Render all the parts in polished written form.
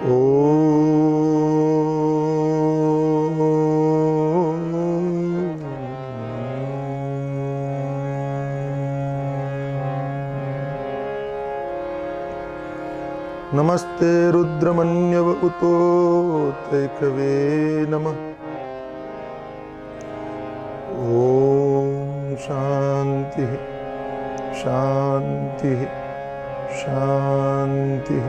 नमस्ते रुद्रमन्यव उतोतैकवे नमः। ओम शांति शांति शांति।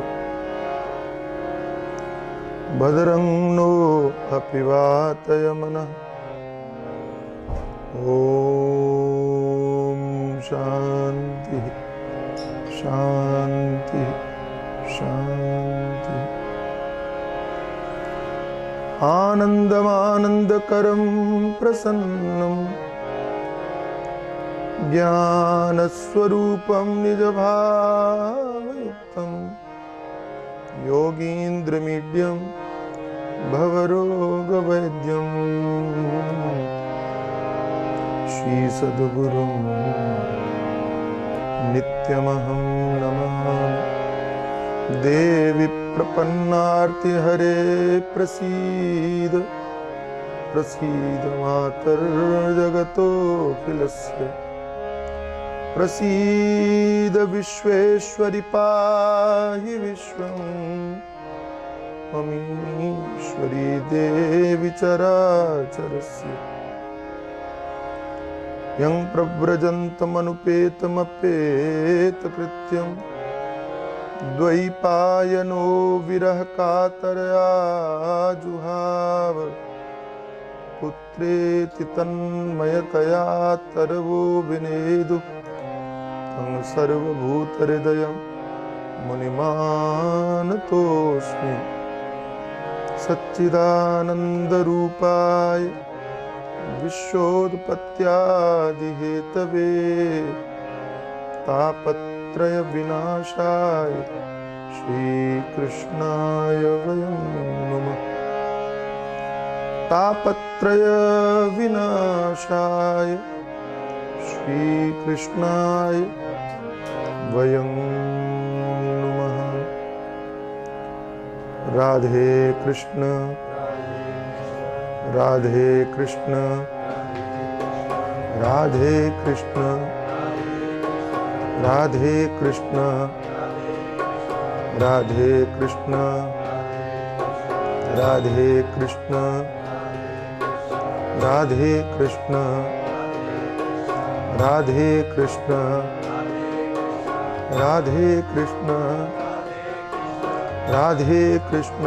भद्रं नो अपिवातय मनः। ओम शांति शांति शांति। आनन्दमानन्दकरं प्रसन्नं ज्ञानस्वरूपं निजभावयुक्तं योगीन्द्रमीड्यं भवरोगवैद्यं श्रीसद्गुरुं नित्यमहं नमामि। देवी प्रपन्नार्ति हरे प्रसीद प्रसीद मातर्जगतोऽखिलस्य प्रसीद विश्वेश्वरि पाहि विश्वं ममीश्वरी देवी चराचरस्य यं प्रव्रजन्तमनुपेतमपेतकृत्यं द्वैपायनो विरह कातरया जुहाव पुत्रेति तन्मयतया तरवो विनेदु तं सर्वभूतहृदयं मुनिमानतोऽस्मि। सच्चिदानन्दरूपाय विश्वोत्पत्त्यादिहेतवे तापत्रय विनाशाय श्रीकृष्णाय वयं नमः। तापत्रय विनाशाय श्रीकृष्णाय वयं नमः। राधे कृष्ण राधे कृष्ण राधे कृष्ण राधे कृष्ण राधे कृष्ण राधे कृष्ण राधे कृष्ण राधे कृष्ण राधे कृष्ण राधे कृष्ण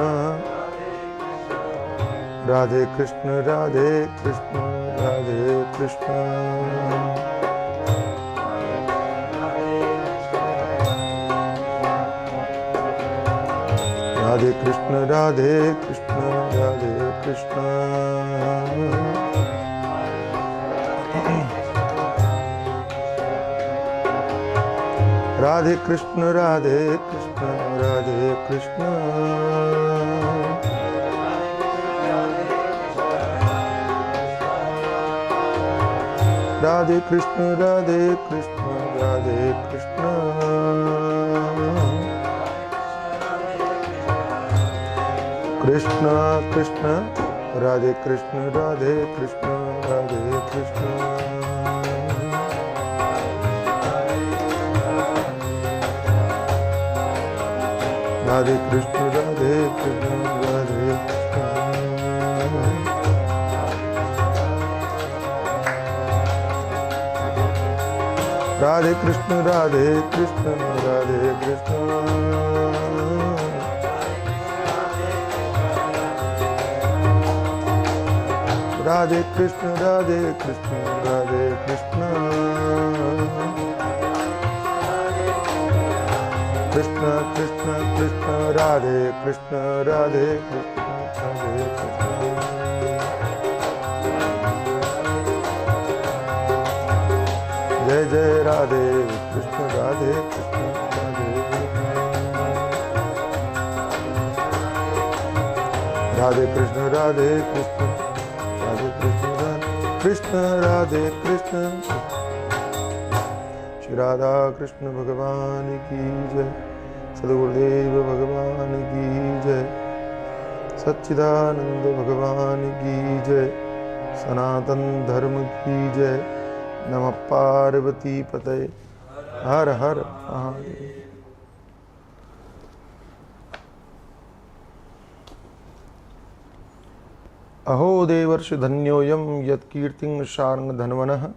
राधे कृष्ण राधे कृष्ण राधे कृष्ण। राधे कृष्ण राधे कृष्ण राधे कृष्ण। राधे कृष्ण राधे कृष्ण राधे कृष्ण। राधे कृष्ण राधे कृष्ण राधे कृष्ण। कृष्ण कृष्ण राधे कृष्ण राधे कृष्ण राधे कृष्ण। राधे कृष्ण राधे कृष्ण राधे कृष्ण। राधे कृष्ण राधे कृष्ण राधे कृष्ण। राधे कृष्ण राधे कृष्ण राधे कृष्ण। कृष्ण कृष्ण कृष्ण राधे कृष्ण राधे कृष्ण राधे कृष्ण। जय जय राधे कृष्ण राधे कृष्ण राधे कृष्ण। राधे कृष्ण राधे कृष्ण राधे कृष्ण कृष्ण राधे कृष्ण। श्री राधा कृष्ण भगवान की जय। सद्गुरुदेव भगवान की जय, सच्चिदानंद भगवान की जय, सनातन धर्म की जय। नमः पार्वती पतये, हर हर महादेव। अहो देवर्षि धन्योऽयं यत्कीर्तिं शार्ङ्गधन्वनः,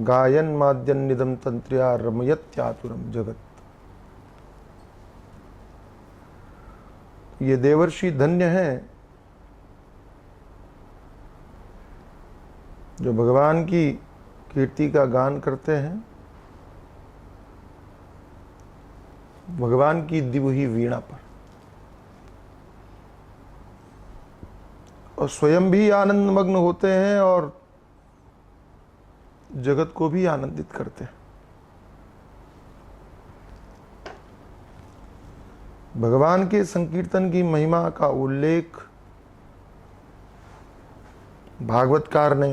गायन् माद्यन्निदं तन्त्र्या रमयत्यातुरं जगत्। ये देवर्षि धन्य हैं जो भगवान की कीर्ति का गान करते हैं, भगवान की दी हुई वीणा पर, और स्वयं भी आनंद मग्न होते हैं और जगत को भी आनंदित करते हैं। भगवान के संकीर्तन की महिमा का उल्लेख भागवतकार ने,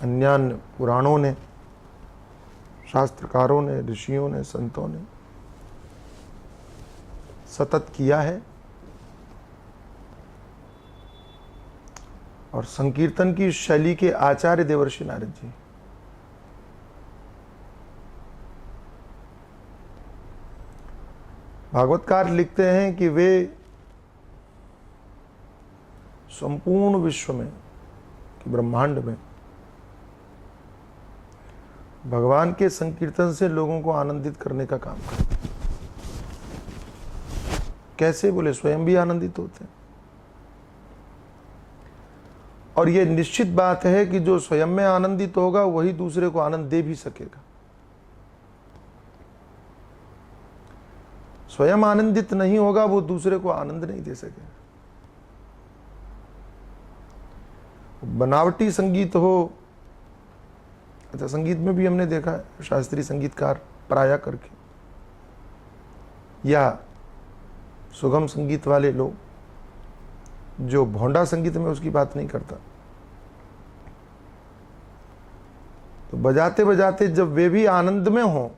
अन्यान्य पुराणों ने, शास्त्रकारों ने, ऋषियों ने, संतों ने सतत किया है। और संकीर्तन की शैली के आचार्य देवर्षि नारद जी, भागवतकार लिखते हैं कि वे संपूर्ण विश्व में, ब्रह्मांड में भगवान के संकीर्तन से लोगों को आनंदित करने का काम करते हैं। कैसे? बोले स्वयं भी आनंदित होते हैं, और यह निश्चित बात है कि जो स्वयं में आनंदित होगा वही दूसरे को आनंद दे भी सकेगा। स्वयं आनंदित नहीं होगा वो दूसरे को आनंद नहीं दे सकेगा। बनावटी संगीत हो, अच्छा संगीत में भी हमने देखा है शास्त्रीय संगीतकार पराया करके, या सुगम संगीत वाले लोग, जो भोंडा संगीत में उसकी बात नहीं करता, तो बजाते बजाते जब वे भी आनंद में हों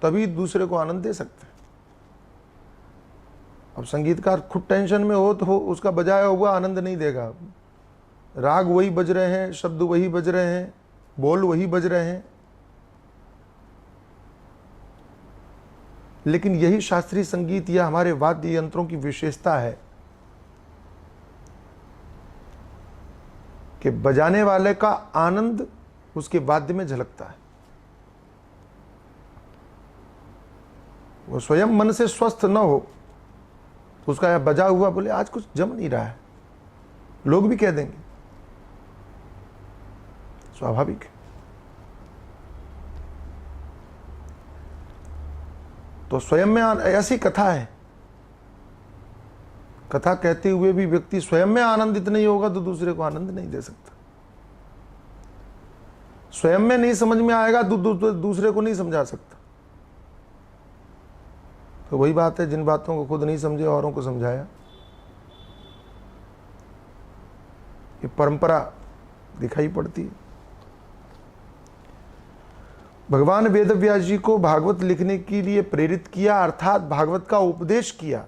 तभी दूसरे को आनंद दे सकते हैं। अब संगीतकार खुद टेंशन में हो तो उसका बजाया हुआ आनंद नहीं देगा। राग वही बज रहे हैं, शब्द वही बज रहे हैं, बोल वही बज रहे हैं, लेकिन यही शास्त्रीय संगीत या हमारे वाद्य यंत्रों की विशेषता है कि बजाने वाले का आनंद उसके वाद्य में झलकता है। वो स्वयं मन से स्वस्थ न हो तो उसका बजा हुआ बोले आज कुछ जम नहीं रहा है, लोग भी कह देंगे, स्वाभाविक है। तो स्वयं में ऐसी कथा है, कथा कहते हुए भी व्यक्ति स्वयं में आनंदित नहीं होगा तो दूसरे को आनंद नहीं दे सकता। स्वयं में नहीं समझ में आएगा तो दूसरे को नहीं समझा सकता। तो वही बात है, जिन बातों को खुद नहीं समझे औरों को समझाया, ये परंपरा दिखाई पड़ती है। भगवान वेदव्यास जी को भागवत लिखने के लिए प्रेरित किया, अर्थात भागवत का उपदेश किया।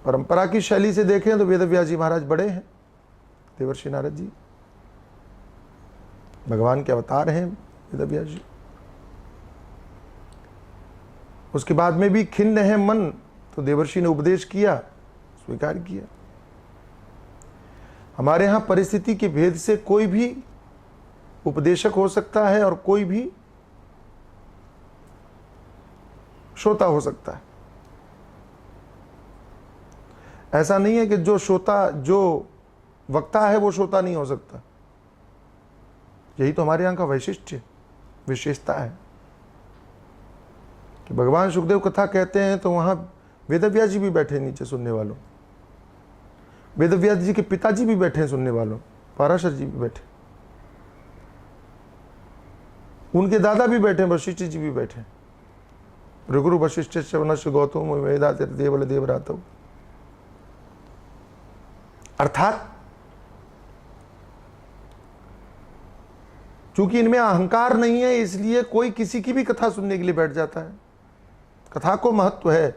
परंपरा की शैली से देखें तो वेदव्यास जी महाराज बड़े हैं, देवर्षि नारद जी भगवान के अवतार हैं वेदव्यास जी। उसके बाद में भी खिन्न है मन, तो देवर्षि ने उपदेश किया, स्वीकार किया। हमारे यहाँ परिस्थिति के भेद से कोई भी उपदेशक हो सकता है और कोई भी श्रोता हो सकता है। ऐसा नहीं है कि जो श्रोता, जो वक्ता है वो श्रोता नहीं हो सकता। यही तो हमारे यहाँ का वैशिष्ट्य, विशेषता है कि भगवान सुखदेव कथा कहते हैं तो वहाँ वेदव्यास जी भी बैठे नीचे सुनने वालों, वेदव्यास जी के पिताजी भी बैठे हैं सुनने वालों, पाराशर जी भी बैठे, उनके दादा भी बैठे, वशिष्ठ जी भी बैठे, ऋगुरु वशिष्ठ श्रवणस्य गौतम वेदातिर देवल देवरातव। अर्थात चूंकि इनमें अहंकार नहीं है, इसलिए कोई किसी की भी कथा सुनने के लिए बैठ जाता है। कथा को महत्व है।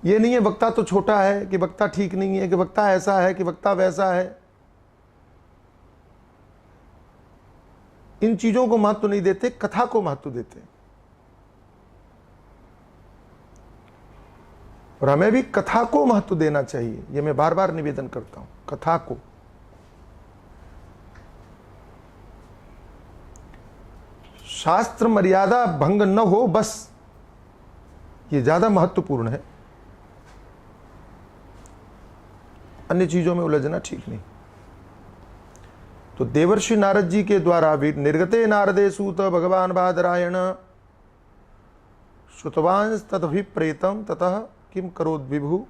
ये नहीं है वक्ता तो छोटा है, कि वक्ता ठीक नहीं है, कि वक्ता ऐसा है, कि वक्ता वैसा है। इन चीजों को महत्व नहीं देते, कथा को महत्व देते हैं। और हमें भी कथा को महत्व देना चाहिए, यह मैं बार बार निवेदन करता हूं। कथा को, शास्त्र मर्यादा भंग न हो, बस ये ज्यादा महत्वपूर्ण है। अन्य चीजों में उलझना ठीक नहीं। तो देवर्षि नारद जी के द्वारा निर्गते नारदे सूत भगवान बादरायण श्रुतवांस तदभिप्रेतम ततः किम करोद विभु।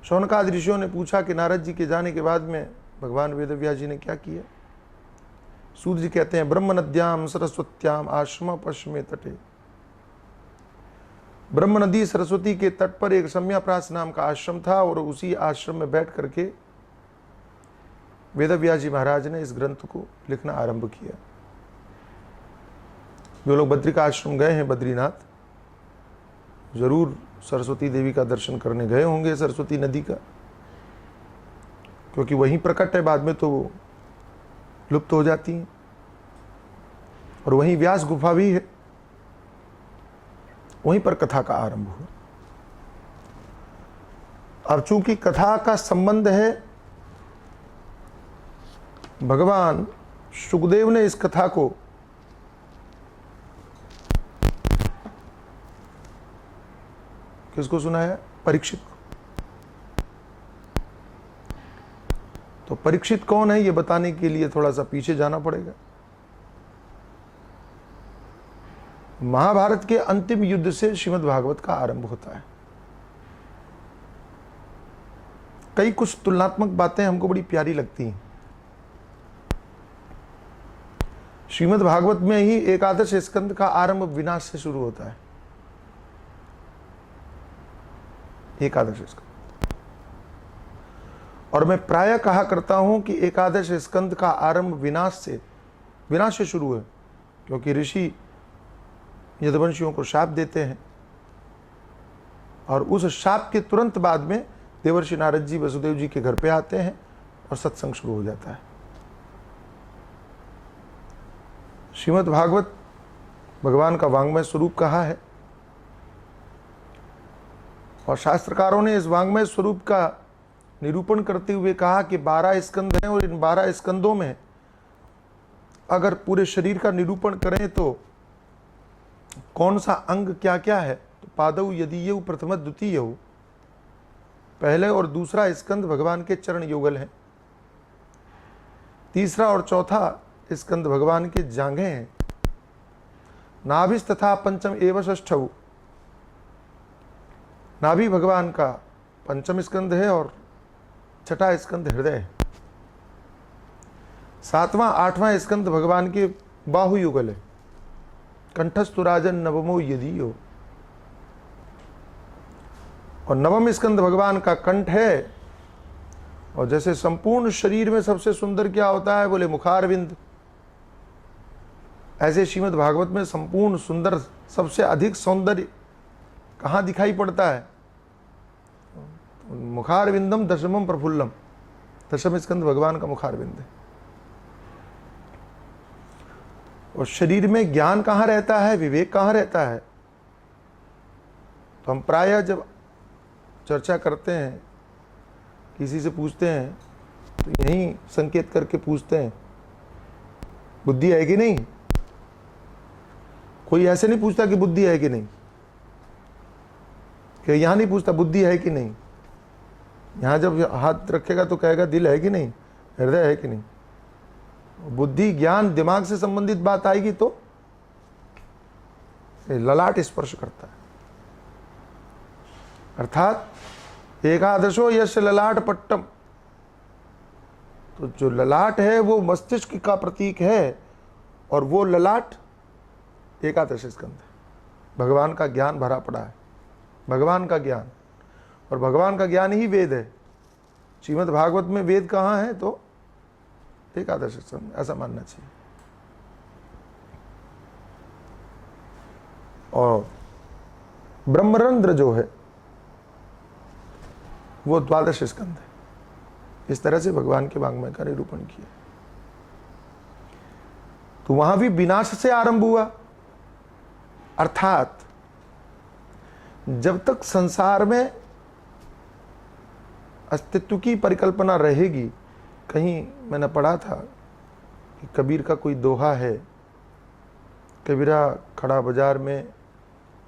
शौनकादि ऋषियों ने पूछा कि नारद जी के जाने के बाद में भगवान वेदव्यास जी ने क्या किया। सूत जी कहते हैं, ब्रह्म नद्याम सरस्वत्याम आश्रम पश्चिमे तटे। ब्रह्म नदी सरस्वती के तट पर एक सम्याप्रास नाम का आश्रम था, और उसी आश्रम में बैठ करके वेदव्यास जी महाराज ने इस ग्रंथ को लिखना आरंभ किया। जो लोग बद्रिका आश्रम गए हैं, बद्रीनाथ, जरूर सरस्वती देवी का दर्शन करने गए होंगे, सरस्वती नदी का, क्योंकि वहीं प्रकट है, बाद में तो वो लुप्त हो जाती हैं। और वहीं व्यास गुफा भी है, वहीं पर कथा का आरंभ हुआ। अब चूंकि कथा का संबंध है, भगवान सुखदेव ने इस कथा को किसको सुनाया? परीक्षित को। तो परीक्षित कौन है, यह बताने के लिए थोड़ा सा पीछे जाना पड़ेगा। महाभारत के अंतिम युद्ध से श्रीमद् भागवत का आरंभ होता है। कई कुछ तुलनात्मक बातें हमको बड़ी प्यारी लगती हैं। श्रीमद् भागवत में ही एकादश स्कंद का आरंभ विनाश से शुरू होता है। एकादश स्कंद, और मैं प्रायः कहा करता हूं कि एकादश स्कंद का आरंभ विनाश से शुरू है, क्योंकि ऋषि यदुवंशियों को शाप देते हैं, और उस शाप के तुरंत बाद में देवर्षि नारद जी वसुदेव जी के घर पे आते हैं और सत्संग शुरू हो जाता है। श्रीमद् भागवत भगवान का वांग्मय स्वरूप कहा है, और शास्त्रकारों ने इस वांग्मय स्वरूप का निरूपण करते हुए कहा कि 12 स्कंद हैं, और इन 12 स्कंदों में अगर पूरे शरीर का निरूपण करें तो कौन सा अंग क्या क्या है, तो पादौ यदीयौ प्रथम द्वितीय, पहले और दूसरा स्कंद भगवान के चरण युगल हैं। तीसरा और चौथा स्कंद भगवान के जांघें हैं। नाभिस तथा पंचम एवं षष्ठौ, नाभि भगवान का पंचम स्कंद है और छठा स्कंद हृदय है। सातवां आठवां स्कंद भगवान के बाहु युगल है। कंठस्तु राजन नवमो यदीयो, और नवम स्कंद भगवान का कंठ है। और जैसे संपूर्ण शरीर में सबसे सुंदर क्या होता है, बोले मुखारविंद, ऐसे श्रीमद् भागवत में संपूर्ण सुंदर, सबसे अधिक सौंदर्य कहाँ दिखाई पड़ता है? मुखारविंदम दशमम प्रफुल्लम, दशम स्कंद भगवान का मुखारविंद है। और शरीर में ज्ञान कहाँ रहता है, विवेक कहाँ रहता है? तो हम प्रायः जब चर्चा करते हैं, किसी से पूछते हैं, तो यही संकेत करके पूछते हैं, बुद्धि है कि नहीं? कोई ऐसे नहीं पूछता कि बुद्धि है कि नहीं, कि यहां नहीं पूछता बुद्धि है कि नहीं। यहां जब हाथ रखेगा तो कहेगा दिल है कि नहीं, हृदय है कि नहीं। बुद्धि ज्ञान दिमाग से संबंधित बात आएगी तो ललाट स्पर्श करता है। अर्थात एकादशो यश ललाट पट्टम, तो जो ललाट है वो मस्तिष्क का प्रतीक है, और वो ललाट एकादश स्कंद है। भगवान का ज्ञान भरा पड़ा है, भगवान का ज्ञान, और भगवान का ज्ञान ही वेद है। श्रीमद् भागवत में वेद कहाँ है? तो एकादश स्कंद, ऐसा मानना चाहिए। और ब्रह्मरंध्र जो है वो द्वादश स्कंद है। इस तरह से भगवान के वाङ्मय का निरूपण किया। तो वहां भी विनाश से आरंभ हुआ, अर्थात जब तक संसार में अस्तित्व की परिकल्पना रहेगी, कहीं मैंने पढ़ा था कि कबीर का कोई दोहा है, कबीरा खड़ा बाजार में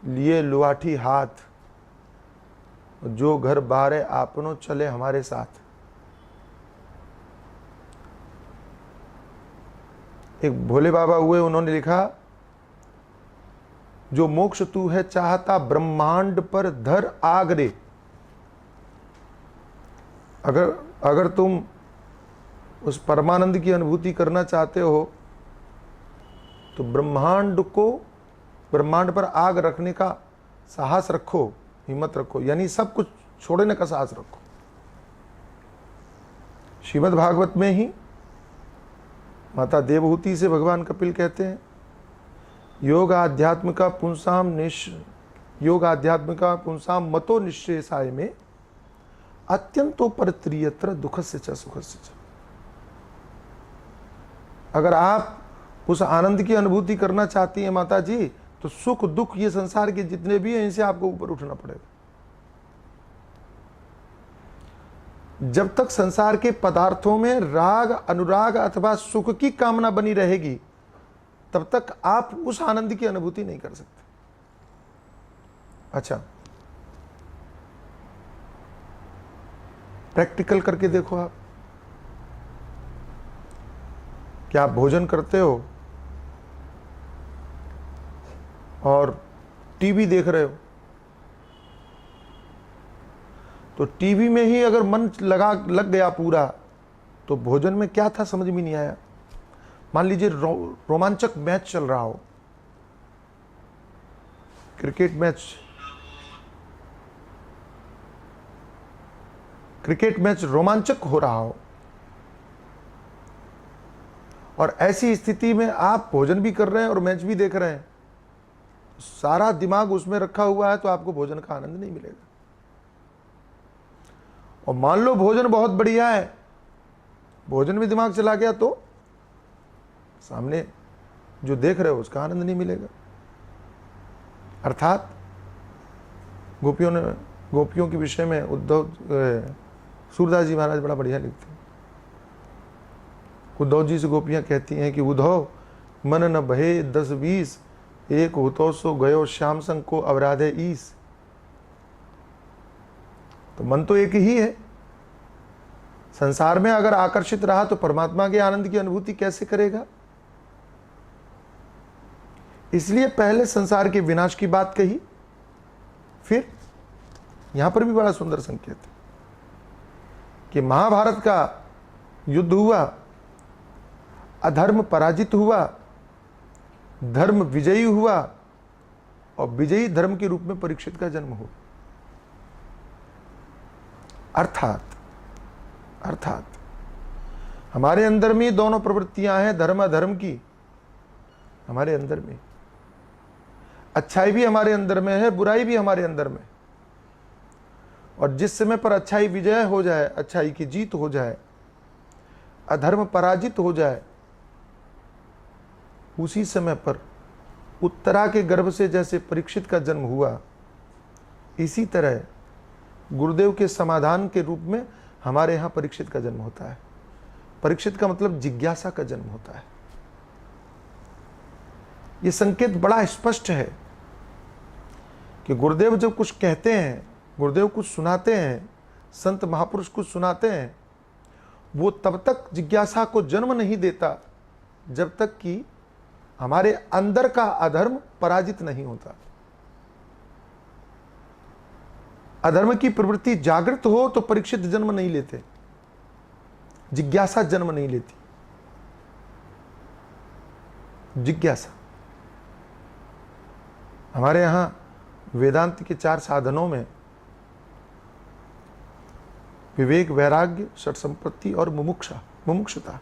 लिए लुआठी हाथ, जो घर बारे आपनो चले हमारे साथ। एक भोले बाबा हुए, उन्होंने लिखा, जो मोक्ष तू है चाहता ब्रह्मांड पर धर आगरे। अगर तुम उस परमानंद की अनुभूति करना चाहते हो तो ब्रह्मांड पर आग रखने का साहस रखो, हिम्मत रखो, यानी सब कुछ छोड़ने का साहस रखो। श्रीमद् भागवत में ही माता देवहूति से भगवान कपिल कहते हैं, योग आध्यात्म का पुंसाम मतो निश्चेसाय में अत्यंतो परत्रियत्र दुख से च सुख से च। अगर आप उस आनंद की अनुभूति करना चाहती हैं माता जी, तो सुख दुख ये संसार के जितने भी हैं, इनसे आपको ऊपर उठना पड़ेगा। जब तक संसार के पदार्थों में राग, अनुराग अथवा सुख की कामना बनी रहेगी, तब तक आप उस आनंद की अनुभूति नहीं कर सकते। अच्छा, प्रैक्टिकल करके देखो आप। क्या आप भोजन करते हो और टीवी देख रहे हो, तो टीवी में ही अगर मन लग गया पूरा, तो भोजन में क्या था समझ में नहीं आया। मान लीजिए रोमांचक मैच चल रहा हो, क्रिकेट मैच रोमांचक हो रहा हो, और ऐसी स्थिति में आप भोजन भी कर रहे हैं और मैच भी देख रहे हैं, सारा दिमाग उसमें रखा हुआ है, तो आपको भोजन का आनंद नहीं मिलेगा। और मान लो भोजन बहुत बढ़िया है, भोजन में दिमाग चला गया, तो सामने जो देख रहे हो उसका आनंद नहीं मिलेगा। अर्थात गोपियों के विषय में सूरदास जी महाराज बड़ा बढ़िया लिखते हैं। उद्धव जी से गोपियां कहती हैं कि उद्धव मन न बहे 10-20, एक होतो सो गयो श्याम संग को अवराधे ईस। तो मन तो एक ही है, संसार में अगर आकर्षित रहा तो परमात्मा के आनंद की अनुभूति कैसे करेगा। इसलिए पहले संसार के विनाश की बात कही, फिर यहां पर भी बड़ा सुंदर संकेत है कि महाभारत का युद्ध हुआ, अधर्म पराजित हुआ, धर्म विजयी हुआ, और विजयी धर्म के रूप में परीक्षित का जन्म हुआ। अर्थात हमारे अंदर में दोनों प्रवृत्तियां हैं, धर्म अधर्म की हमारे अंदर में। अच्छाई भी हमारे अंदर में है, बुराई भी हमारे अंदर में। और जिस समय पर अच्छाई विजय हो जाए, अच्छाई की जीत हो जाए, अधर्म पराजित हो जाए, उसी समय पर उत्तरा के गर्भ से जैसे परीक्षित का जन्म हुआ, इसी तरह गुरुदेव के समाधान के रूप में हमारे यहां परीक्षित का जन्म होता है। परीक्षित का मतलब जिज्ञासा का जन्म होता है। यह संकेत बड़ा स्पष्ट है कि गुरुदेव जब कुछ कहते हैं, गुरुदेव कुछ सुनाते हैं, संत महापुरुष कुछ सुनाते हैं, वो तब तक जिज्ञासा को जन्म नहीं देता जब तक कि हमारे अंदर का अधर्म पराजित नहीं होता। अधर्म की प्रवृत्ति जागृत हो तो परीक्षित जन्म नहीं लेते, जिज्ञासा जन्म नहीं लेती। जिज्ञासा हमारे यहां वेदांत के 4 साधनों में विवेक, वैराग्य, षट संपत्ति और मुमुक्षता,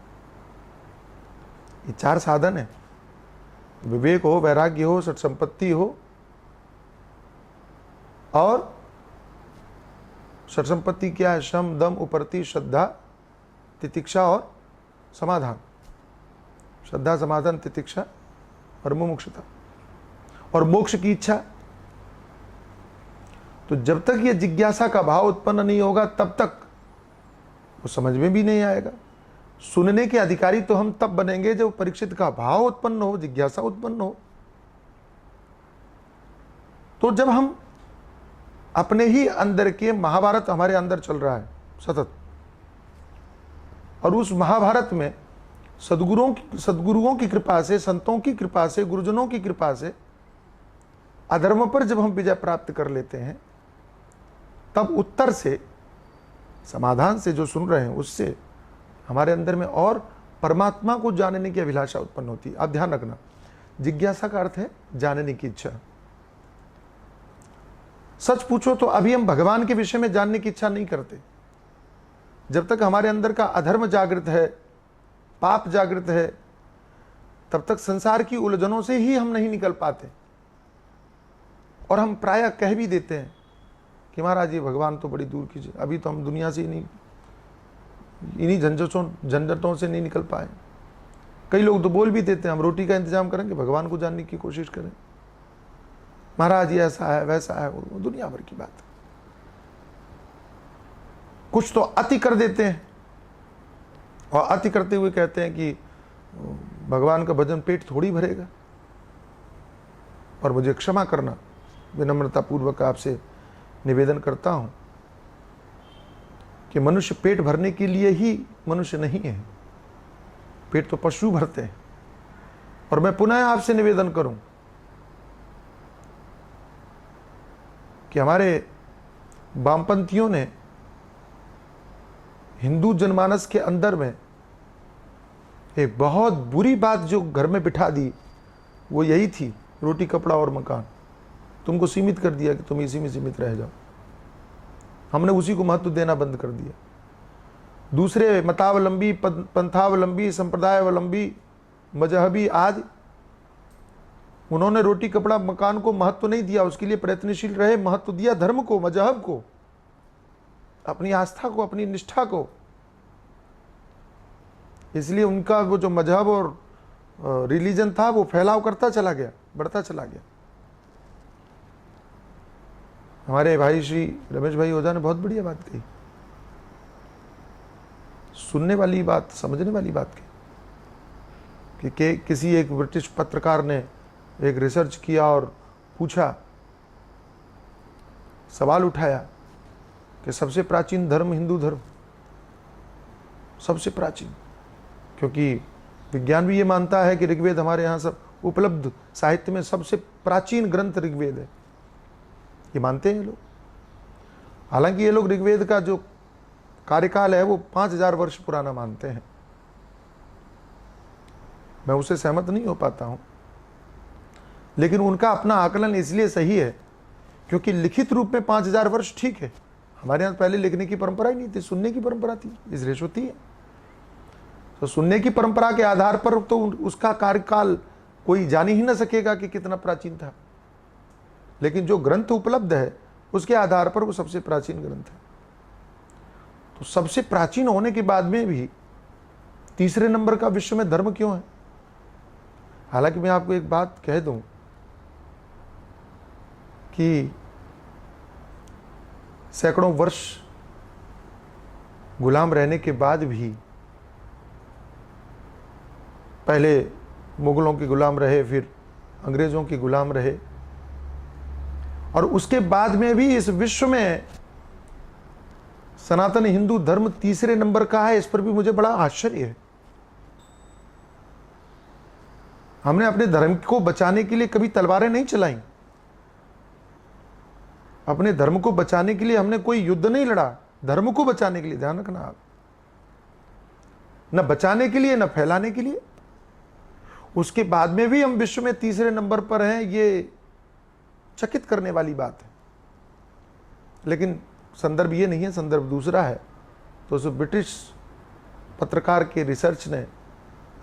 ये 4 साधन है, विवेक हो, वैराग्य हो, सत संपत्ति हो, और सत संपत्ति क्या है? शम, दम, उपरति, श्रद्धा, तितिक्षा और समाधान। श्रद्धा, समाधान, तितिक्षा और मुमुक्षुता और मोक्ष की इच्छा। तो जब तक ये जिज्ञासा का भाव उत्पन्न नहीं होगा तब तक वो समझ में भी नहीं आएगा। सुनने के अधिकारी तो हम तब बनेंगे जब परीक्षित का भाव उत्पन्न हो, जिज्ञासा उत्पन्न हो। तो जब हम अपने ही अंदर के, महाभारत हमारे अंदर चल रहा है सतत, और उस महाभारत में सदगुरुओं की कृपा से, संतों की कृपा से, गुरुजनों की कृपा से अधर्म पर जब हम विजय प्राप्त कर लेते हैं, तब उत्तर से, समाधान से जो सुन रहे हैं उससे हमारे अंदर में और परमात्मा को जानने की अभिलाषा उत्पन्न होती है। आप ध्यान रखना, जिज्ञासा का अर्थ है जानने की इच्छा। सच पूछो तो अभी हम भगवान के विषय में जानने की इच्छा नहीं करते। जब तक हमारे अंदर का अधर्म जागृत है, पाप जागृत है, तब तक संसार की उलझनों से ही हम नहीं निकल पाते। और हम प्रायः कह भी देते हैं कि महाराज ये भगवान तो बड़ी दूर कीजिए, अभी तो हम दुनिया से इन्हीं झंझटों से नहीं निकल पाए। कई लोग तो बोल भी देते हैं हम रोटी का इंतजाम करेंगे, भगवान को जानने की कोशिश करें। महाराज ये ऐसा है, वैसा है, वो दुनिया भर की बात। कुछ तो अति कर देते हैं और अति करते हुए कहते हैं कि भगवान का भजन पेट थोड़ी भरेगा। और मुझे क्षमा करना, विनम्रता पूर्वक आपसे निवेदन करता हूं कि मनुष्य पेट भरने के लिए ही मनुष्य नहीं है, पेट तो पशु भरते हैं। और मैं पुनः आपसे निवेदन करूं कि हमारे वामपंथियों ने हिंदू जनमानस के अंदर में एक बहुत बुरी बात जो घर में बिठा दी, वो यही थी, रोटी, कपड़ा और मकान। तुमको सीमित कर दिया कि तुम इसी में सीमित रह जाओ। हमने उसी को महत्व देना बंद कर दिया। दूसरे मतावलंबी, पंथावलंबी, संप्रदायावलंबी, मजहबी आदि, उन्होंने रोटी, कपड़ा, मकान को महत्व नहीं दिया, उसके लिए प्रयत्नशील रहे। महत्व दिया धर्म को, मजहब को, अपनी आस्था को, अपनी निष्ठा को। इसलिए उनका वो जो मजहब और रिलीजन था वो फैलाव करता चला गया, बढ़ता चला गया। हमारे भाई श्री रमेश भाई ओझा ने बहुत बढ़िया बात कही, सुनने वाली बात, समझने वाली बात कही कि किसी एक ब्रिटिश पत्रकार ने एक रिसर्च किया और पूछा, सवाल उठाया कि सबसे प्राचीन धर्म हिंदू धर्म, सबसे प्राचीन, क्योंकि विज्ञान भी ये मानता है कि ऋग्वेद हमारे यहाँ सब उपलब्ध साहित्य में सबसे प्राचीन ग्रंथ ऋग्वेद है, ये मानते हैं लोग। हालांकि ये लोग ऋग्वेद का जो कार्यकाल है वो 5000 वर्ष पुराना मानते हैं। मैं उससे सहमत नहीं हो पाता हूं, लेकिन उनका अपना आकलन इसलिए सही है क्योंकि लिखित रूप में 5000 वर्ष ठीक है। हमारे यहाँ पहले लिखने की परंपरा ही नहीं थी, सुनने की परंपरा थी, इसलिए होती है। तो सुनने की परंपरा के आधार पर तो उसका कार्यकाल कोई जान ही ना सकेगा कि कितना प्राचीन था, लेकिन जो ग्रंथ उपलब्ध है उसके आधार पर वो सबसे प्राचीन ग्रंथ है। तो सबसे प्राचीन होने के बाद में भी तीसरे नंबर का विश्व में धर्म क्यों है? हालांकि मैं आपको एक बात कह दूं कि सैकड़ों वर्ष गुलाम रहने के बाद भी, पहले मुगलों के गुलाम रहे, फिर अंग्रेजों के गुलाम रहे, और उसके बाद में भी इस विश्व में सनातन हिंदू धर्म तीसरे नंबर का है। इस पर भी मुझे बड़ा आश्चर्य है। हमने अपने धर्म को बचाने के लिए कभी तलवारें नहीं चलाई, अपने धर्म को बचाने के लिए हमने कोई युद्ध नहीं लड़ा, धर्म को बचाने के लिए, ध्यान रखना आप, न बचाने के लिए न फैलाने के लिए। उसके बाद में भी हम विश्व में तीसरे नंबर पर हैं, ये चकित करने वाली बात है। लेकिन संदर्भ ये नहीं है, संदर्भ दूसरा है। तो उस ब्रिटिश पत्रकार के रिसर्च ने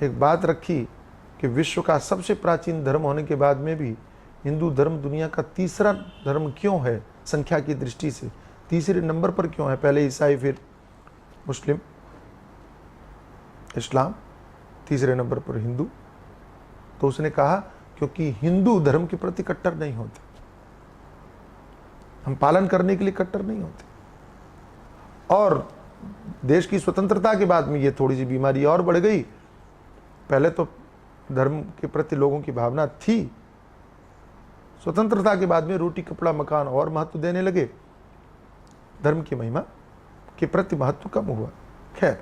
एक बात रखी कि विश्व का सबसे प्राचीन धर्म होने के बाद में भी हिंदू धर्म दुनिया का तीसरा धर्म क्यों है, संख्या की दृष्टि से तीसरे नंबर पर क्यों है, पहले ईसाई फिर मुस्लिम इस्लाम, तीसरे नंबर पर हिंदू। तो उसने कहा क्योंकि हिंदू धर्म के प्रति कट्टर नहीं होते, हम पालन करने के लिए कट्टर नहीं होते। और देश की स्वतंत्रता के बाद में ये थोड़ी सी बीमारी और बढ़ गई। पहले तो धर्म के प्रति लोगों की भावना थी, स्वतंत्रता के बाद में रोटी कपड़ा मकान और महत्व देने लगे, धर्म की महिमा के प्रति महत्व कम हुआ। खैर,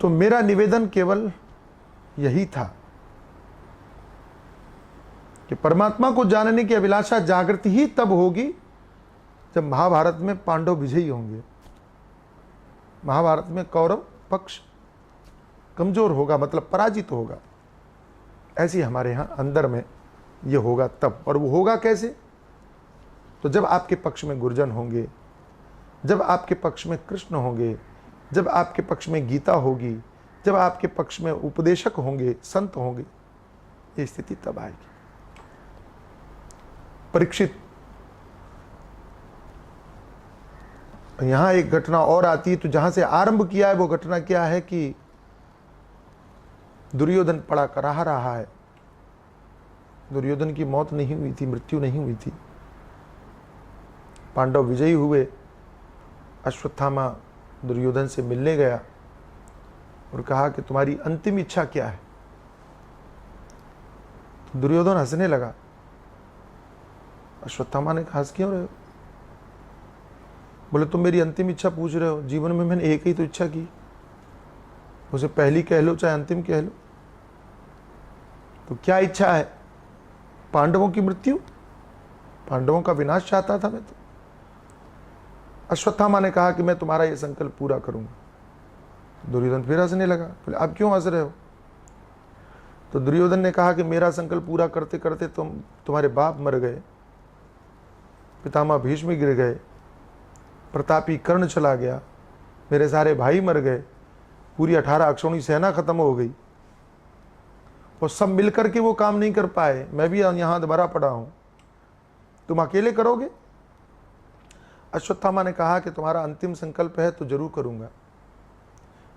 तो मेरा निवेदन केवल यही था कि परमात्मा को जानने की अभिलाषा जागृति ही तब होगी जब महाभारत में पांडव विजयी होंगे, महाभारत में कौरव पक्ष कमजोर होगा, मतलब पराजित होगा। ऐसी हमारे यहां अंदर में ये होगा तब। और वो होगा कैसे? तो जब आपके पक्ष में गुर्जन होंगे, जब आपके पक्ष में कृष्ण होंगे, जब आपके पक्ष में गीता होगी, जब आपके पक्ष में उपदेशक होंगे, संत होंगे, ये स्थिति तब आएगी। परीक्षित, यहां एक घटना और आती है, तो जहां से आरंभ किया है वो घटना क्या है कि दुर्योधन पड़ा कराह रहा है। दुर्योधन की मौत नहीं हुई थी, मृत्यु नहीं हुई थी। पांडव विजयी हुए। अश्वत्थामा दुर्योधन से मिलने गया और कहा कि तुम्हारी अंतिम इच्छा क्या है? तो दुर्योधन हंसने लगा। अश्वत्थामा ने कहा, हंस क्यों रहे हो? बोले, तुम मेरी अंतिम इच्छा पूछ रहे हो, जीवन में मैंने एक ही तो इच्छा की, उसे पहली कह लो चाहे अंतिम कह लो। तो क्या इच्छा है? पांडवों की मृत्यु, पांडवों का विनाश चाहता था मैं तो। अश्वत्थामा ने कहा कि मैं तुम्हारा ये संकल्प पूरा करूंगा। दुर्योधन फिर हंसने लगा। बोले, आप क्यों हंस रहे हो? तो दुर्योधन ने कहा कि मेरा संकल्प पूरा करते करते तुम्हारे बाप मर गए, पितामह भीष्म गिर गए, प्रतापी कर्ण चला गया, मेरे सारे भाई मर गए, पूरी 18 अक्षौणी सेना खत्म हो गई, और सब मिलकर के वो काम नहीं कर पाए, मैं भी यहां दोबारा पड़ा हूं, तुम अकेले करोगे? अश्वत्थामा ने कहा कि तुम्हारा अंतिम संकल्प है तो जरूर करूंगा।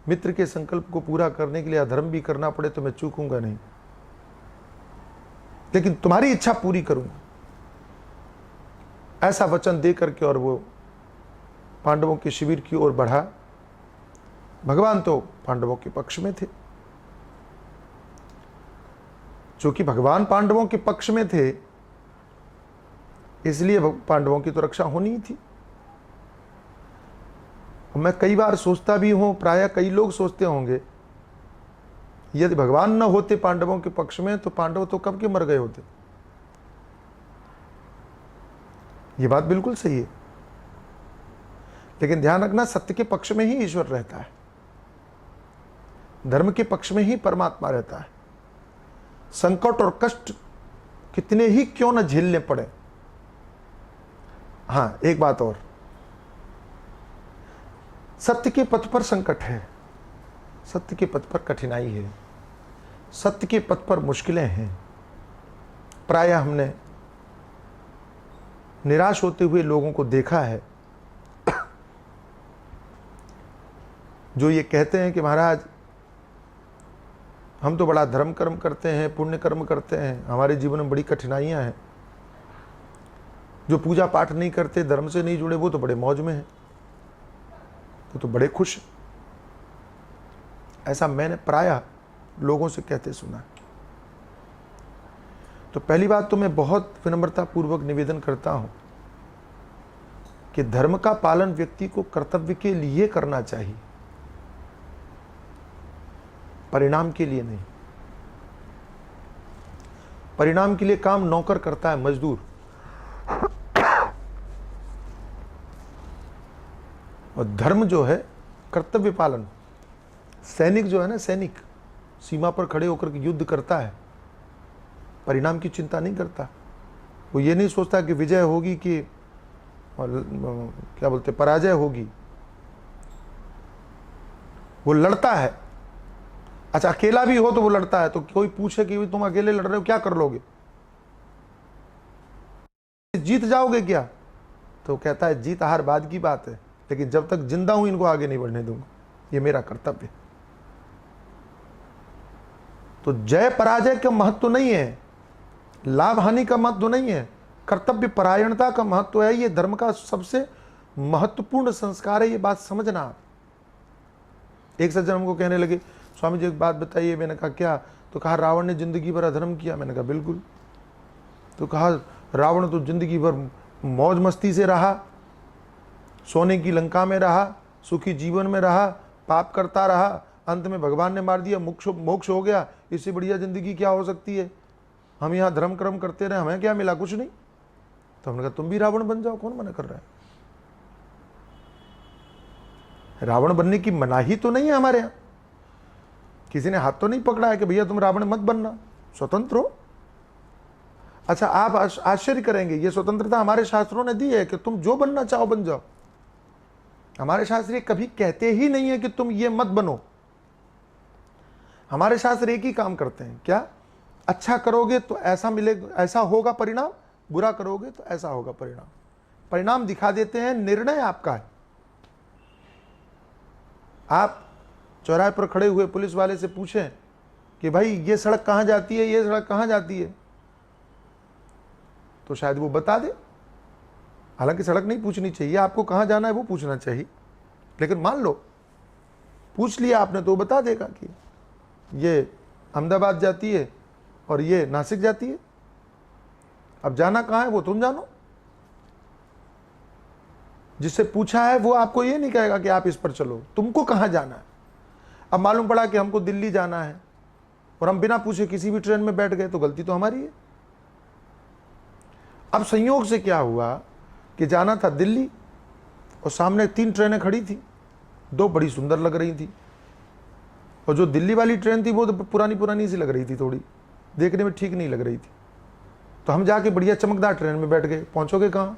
मित्र के संकल्प को पूरा करने के लिए अधर्म भी करना पड़े तो मैं चूकूंगा नहीं, लेकिन तुम्हारी इच्छा पूरी करूंगा, ऐसा वचन दे करके और वो पांडवों के शिविर की ओर बढ़ा। भगवान तो पांडवों के पक्ष में थे, चूंकि भगवान पांडवों के पक्ष में थे इसलिए पांडवों की तो रक्षा होनी ही थी। मैं कई बार सोचता भी हूं, प्रायः कई लोग सोचते होंगे, यदि भगवान न होते पांडवों के पक्ष में तो पांडव तो कब के मर गए होते। यह बात बिल्कुल सही है, लेकिन ध्यान रखना, सत्य के पक्ष में ही ईश्वर रहता है, धर्म के पक्ष में ही परमात्मा रहता है। संकट और कष्ट कितने ही क्यों न झेलने पड़े। हां, एक बात और, सत्य के पथ पर संकट है, सत्य के पथ पर कठिनाई है, सत्य के पथ पर मुश्किलें हैं। प्रायः हमने निराश होते हुए लोगों को देखा है जो ये कहते हैं कि महाराज हम तो बड़ा धर्म कर्म करते हैं, पुण्य कर्म करते हैं, हमारे जीवन में बड़ी कठिनाइयां हैं। जो पूजा पाठ नहीं करते, धर्म से नहीं जुड़े, वो तो बड़े मौज में हैं, तो बड़े खुश। ऐसा मैंने प्रायः लोगों से कहते सुना। तो पहली बात तो मैं बहुत विनम्रता पूर्वक निवेदन करता हूं कि धर्म का पालन व्यक्ति को कर्तव्य के लिए करना चाहिए, परिणाम के लिए नहीं। परिणाम के लिए काम नौकर करता है, मजदूर। और धर्म जो है कर्तव्य पालन। सैनिक जो है ना, सैनिक सीमा पर खड़े होकर के युद्ध करता है, परिणाम की चिंता नहीं करता। वो ये नहीं सोचता कि विजय होगी कि क्या बोलते पराजय होगी। वो लड़ता है। अच्छा, अकेला भी हो तो वो लड़ता है, तो कोई पूछे कि तुम अकेले लड़ रहे हो, क्या कर लोगे, जीत जाओगे क्या? तो कहता है जीत हार बाद की बात है, लेकिन जब तक जिंदा हूं इनको आगे नहीं बढ़ने दूंगा, ये मेरा कर्तव्य। तो जय पराजय का महत्व नहीं है, लाभ हानि का महत्व नहीं है, कर्तव्य परायणता का महत्व है। ये धर्म का सबसे महत्वपूर्ण संस्कार है, ये बात समझना आप। एक सज्जन हमको कहने लगे, स्वामी जी एक बात बताइए। मैंने कहा क्या? तो कहा रावण ने जिंदगी भर अधर्म किया। मैंने कहा बिल्कुल। तो कहा रावण तो जिंदगी भर मौज मस्ती से रहा, सोने की लंका में रहा, सुखी जीवन में रहा, पाप करता रहा, अंत में भगवान ने मार दिया, मोक्ष हो गया। इससे बढ़िया जिंदगी क्या हो सकती है? हम यहाँ धर्म कर्म करते रहे, हमें क्या मिला? कुछ नहीं। तो हमने कहा तुम भी रावण बन जाओ, कौन मना कर रहा है? रावण बनने की मनाही तो नहीं है हमारे यहां, किसी ने हाथ तो नहीं पकड़ा है कि भैया तुम रावण मत बनना, स्वतंत्र हो। अच्छा, आप आश्चर्य करेंगे, ये स्वतंत्रता हमारे शास्त्रों ने दी है कि तुम जो बनना चाहो बन जाओ। हमारे शास्त्र ये कभी कहते ही नहीं है कि तुम ये मत बनो। हमारे शास्त्र एक ही काम करते हैं, क्या? अच्छा करोगे तो ऐसा मिलेगा, ऐसा होगा परिणाम, बुरा करोगे तो ऐसा होगा परिणाम। परिणाम दिखा देते हैं, निर्णय आपका है। आप चौराहे पर खड़े हुए पुलिस वाले से पूछें कि भाई ये सड़क कहां जाती है, ये सड़क कहां जाती है, तो शायद वो बता दे। हालांकि सड़क नहीं पूछनी चाहिए, आपको कहां जाना है वो पूछना चाहिए, लेकिन मान लो पूछ लिया आपने तो वो बता देगा कि ये अहमदाबाद जाती है और ये नासिक जाती है। अब जाना कहां है वो तुम जानो। जिससे पूछा है वो आपको ये नहीं कहेगा कि आप इस पर चलो, तुमको कहां जाना है। अब मालूम पड़ा कि हमको दिल्ली जाना है और हम बिना पूछे किसी भी ट्रेन में बैठ गए, तो गलती तो हमारी है। अब संयोग से क्या हुआ कि जाना था दिल्ली और सामने 3 ट्रेनें खड़ी थी, 2 बड़ी सुंदर लग रही थी और जो दिल्ली वाली ट्रेन थी वो तो पुरानी पुरानी सी लग रही थी, थोड़ी देखने में ठीक नहीं लग रही थी। तो हम जाके बढ़िया चमकदार ट्रेन में बैठ गए। पहुंचोगे कहाँ?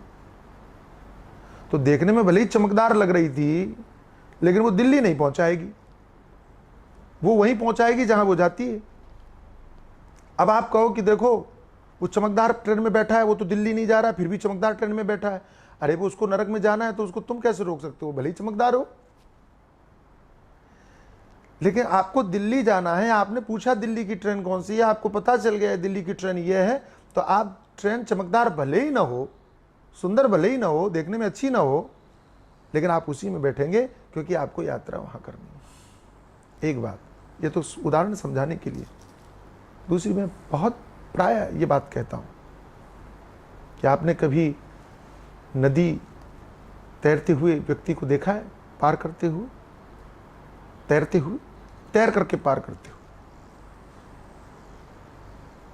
तो देखने में भले ही चमकदार लग रही थी, लेकिन वो दिल्ली नहीं पहुंचाएगी, वो वहीं पहुंचाएगी जहां वो जाती है। अब आप कहो कि देखो वो चमकदार ट्रेन में बैठा है, वो तो दिल्ली नहीं जा रहा है, फिर भी चमकदार ट्रेन में बैठा है। अरे वो उसको नरक में जाना है तो उसको तुम कैसे रोक सकते हो? भले ही चमकदार हो। लेकिन आपको दिल्ली जाना है, आपने पूछा दिल्ली की ट्रेन कौन सी है, आपको पता चल गया है दिल्ली की ट्रेन ये है, तो आप ट्रेन चमकदार भले ही ना हो, सुंदर भले ही ना हो, देखने में अच्छी ना हो, लेकिन आप उसी में बैठेंगे क्योंकि आपको यात्रा वहां करनी है। एक बात, ये तो उदाहरण समझाने के लिए। दूसरी, मैं बहुत प्राय ये बात कहता हूं कि आपने कभी नदी तैरते हुए व्यक्ति को देखा है? पार करते हुए, तैरते हुए, तैर करके पार करते हुए।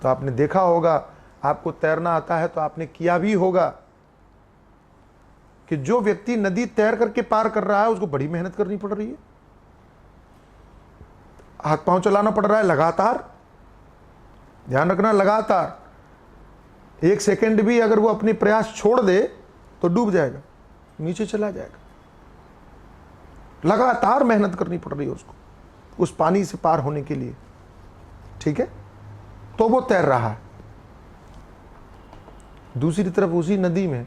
तो आपने देखा होगा, आपको तैरना आता है तो आपने किया भी होगा कि जो व्यक्ति नदी तैर करके पार कर रहा है उसको बड़ी मेहनत करनी पड़ रही है, हाथ पांव चलाना पड़ रहा है लगातार। ध्यान रखना, लगातार। 1 सेकंड भी अगर वो अपनी प्रयास छोड़ दे तो डूब जाएगा, नीचे चला जाएगा। लगातार मेहनत करनी पड़ रही है उसको उस पानी से पार होने के लिए, ठीक है? तो वो तैर रहा है। दूसरी तरफ उसी नदी में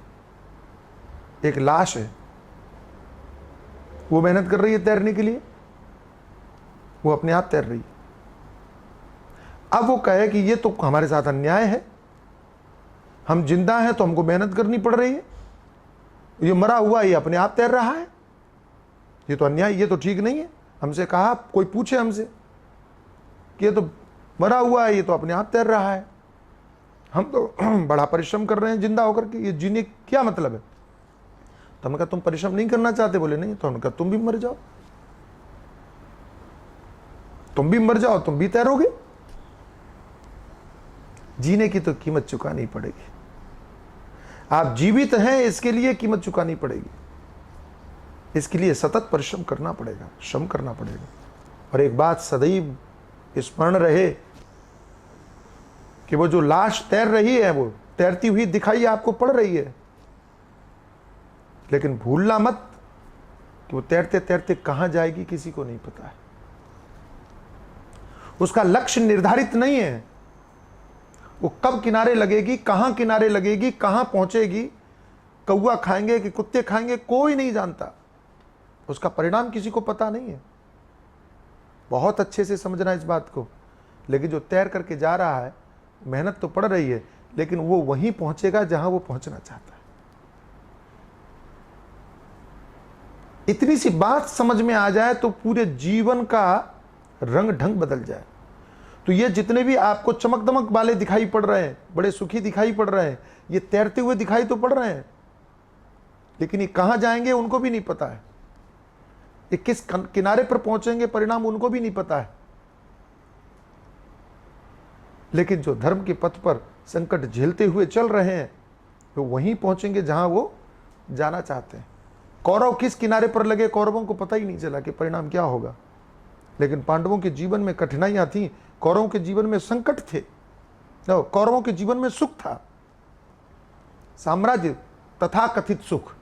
एक लाश है, वो मेहनत कर रही है तैरने के लिए, वो अपने आप तैर रही है। अब वो कहे कि ये तो हमारे साथ अन्याय है, हम जिंदा हैं तो हमको मेहनत करनी पड़ रही है, ये मरा हुआ ये अपने आप तैर रहा है, ये तो अन्याय, ये तो ठीक नहीं है। हमसे कहा, कोई पूछे हमसे कि ये तो मरा हुआ है, ये तो अपने आप तैर रहा है, हम तो बड़ा परिश्रम कर रहे हैं जिंदा होकर के, ये जीने क्या मतलब है? तो हमने कहा तुम परिश्रम नहीं करना चाहते? बोले नहीं। तो हमने कहा तुम भी मर जाओ, तुम भी मर जाओ, तुम भी तैरोगे। जीने की तो कीमत चुकानी पड़ेगी। आप जीवित हैं इसके लिए कीमत चुकानी पड़ेगी, इसके लिए सतत परिश्रम करना पड़ेगा, श्रम करना पड़ेगा। और एक बात सदैव स्मरण रहे कि वो जो लाश तैर रही है वो तैरती हुई दिखाई आपको पड़ रही है, लेकिन भूलना मत कि वो तैरते तैरते कहां जाएगी किसी को नहीं पता है। उसका लक्ष्य निर्धारित नहीं है, वो कब किनारे लगेगी, कहां किनारे लगेगी, कहां पहुंचेगी, कौवा खाएंगे कि कुत्ते खाएंगे, कोई नहीं जानता। उसका परिणाम किसी को पता नहीं है। बहुत अच्छे से समझना इस बात को। लेकिन जो तैर करके जा रहा है, मेहनत तो पड़ रही है, लेकिन वो वहीं पहुंचेगा जहां वो पहुंचना चाहता है। इतनी सी बात समझ में आ जाए तो पूरे जीवन का रंग ढंग बदल जाए। तो ये जितने भी आपको चमक दमक वाले दिखाई पड़ रहे हैं, बड़े सुखी दिखाई पड़ रहे हैं, ये तैरते हुए दिखाई तो पड़ रहे हैं, लेकिन ये कहां जाएंगे उनको भी नहीं पता है। ये किस किनारे पर पहुंचेंगे परिणाम उनको भी नहीं पता है। लेकिन जो धर्म के पथ पर संकट झेलते हुए चल रहे हैं, तो वहीं पहुंचेंगे जहां वो जाना चाहते हैं। कौरव किस किनारे पर लगे, कौरवों को पता ही नहीं चला कि परिणाम क्या होगा। लेकिन पांडवों के जीवन में कठिनाइयां थी, कौरवों के जीवन में संकट थे, कौरवों के जीवन में सुख था, साम्राज्य तथा कथित सुख।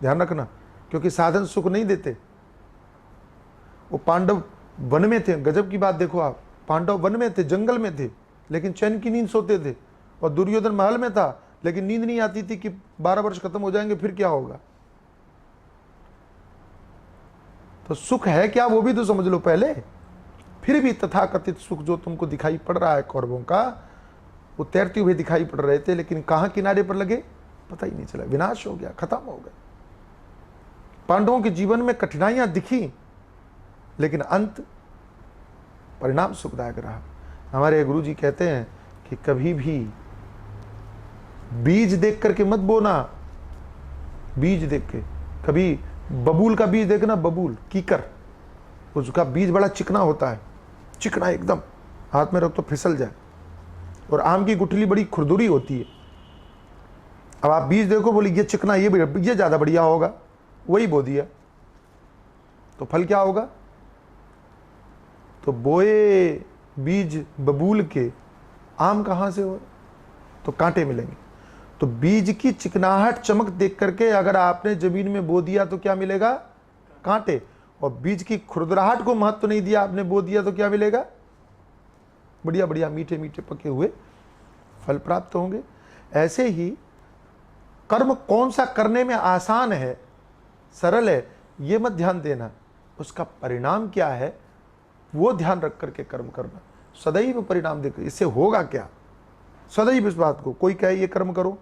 ध्यान रखना, क्योंकि साधन सुख नहीं देते। वो पांडव वन में थे, गजब की बात देखो आप, पांडव वन में थे, जंगल में थे, लेकिन चैन की नींद सोते थे। और दुर्योधन महल में था, लेकिन नींद नहीं आती थी कि 12 वर्ष खत्म हो जाएंगे फिर क्या होगा। तो सुख है क्या वो भी तो समझ लो पहले। फिर भी तथाकथित सुख जो तुमको दिखाई पड़ रहा है कौरवों का, वो तैरते हुए दिखाई पड़ रहे थे, लेकिन कहां किनारे पर लगे पता ही नहीं चला। विनाश हो गया, खत्म हो गए। पांडवों के जीवन में कठिनाइयां दिखी, लेकिन अंत परिणाम सुखदायक रहा। हमारे गुरु जी कहते हैं कि कभी भी बीज देख करके मत बोना। बीज देख के, कभी बबूल का बीज देखना, बबूल कीकर, उसका बीज बड़ा चिकना होता है, चिकना एकदम, हाथ में रख तो फिसल जाए। और आम की गुठली बड़ी खुरदुरी होती है। अब आप बीज देखो, बोले ये चिकना, ये ज्यादा बढ़िया होगा, वही बो दिया, तो फल क्या होगा। तो बोए बीज बबूल के, आम कहां से हो, तो कांटे मिलेंगे। तो बीज की चिकनाहट चमक देख करके अगर आपने जमीन में बो दिया तो क्या मिलेगा, कांटे। और बीज की खुरदराहट को महत्व नहीं दिया, आपने बो दिया तो क्या मिलेगा, बढ़िया बढ़िया मीठे मीठे पके हुए फल प्राप्त होंगे। ऐसे ही कर्म कौन सा करने में आसान है, सरल है, ये मत ध्यान देना, उसका परिणाम क्या है वो ध्यान रख करके कर्म करना। सदैव परिणाम देखो, इससे होगा क्या, सदैव इस बात को, कोई कहे ये कर्म करो,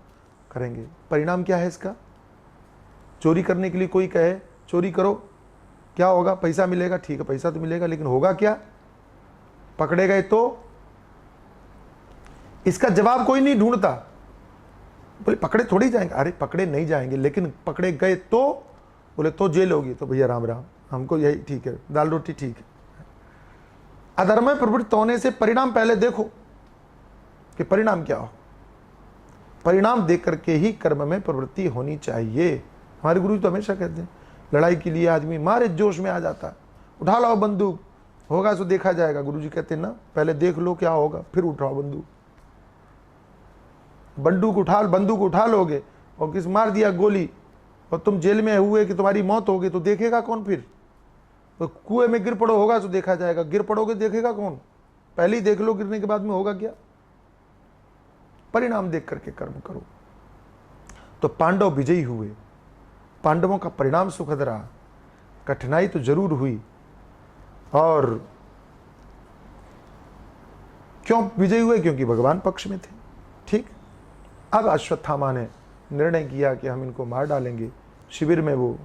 करेंगे, परिणाम क्या है इसका। चोरी करने के लिए कोई कहे चोरी करो, क्या होगा, पैसा मिलेगा, ठीक है पैसा तो मिलेगा, लेकिन होगा क्या, पकड़े गए तो। इसका जवाब कोई नहीं ढूंढता। बोले पकड़े थोड़ी जाएंगे, अरे पकड़े नहीं जाएंगे, लेकिन पकड़े गए तो, बोले तो जेल होगी, तो भैया राम राम, हमको यही ठीक है, दाल रोटी ठीक है। अधर्म में प्रवृत्त होने से परिणाम पहले देखो कि परिणाम क्या हो। परिणाम देख करके ही कर्म में प्रवृत्ति होनी चाहिए। हमारे गुरु तो हमेशा कहते हैं, लड़ाई के लिए आदमी मारे जोश में आ जाता है, उठा लाओ बंदूक, होगा तो देखा जाएगा। गुरु जी कहते हैं ना, पहले देख लो क्या होगा फिर उठाओ बंदूक। बंदूक उठा लोगे और किस मार दिया गोली और तुम जेल में हुए कि तुम्हारी मौत होगी, तो देखेगा कौन फिर। तो कुएं में गिर पड़ो, होगा तो देखा जाएगा, गिर पड़ोगे देखेगा कौन, पहले ही देख लो गिरने के बाद में होगा क्या। परिणाम देख करके कर्म करो। तो पांडव विजयी हुए, पांडवों का परिणाम सुखद रहा, कठिनाई तो जरूर हुई। और क्यों विजयी हुए, क्योंकि भगवान पक्ष में थे। ठीक, अब अश्वत्थामा ने निर्णय किया कि हम इनको मार डालेंगे। शिविर में वो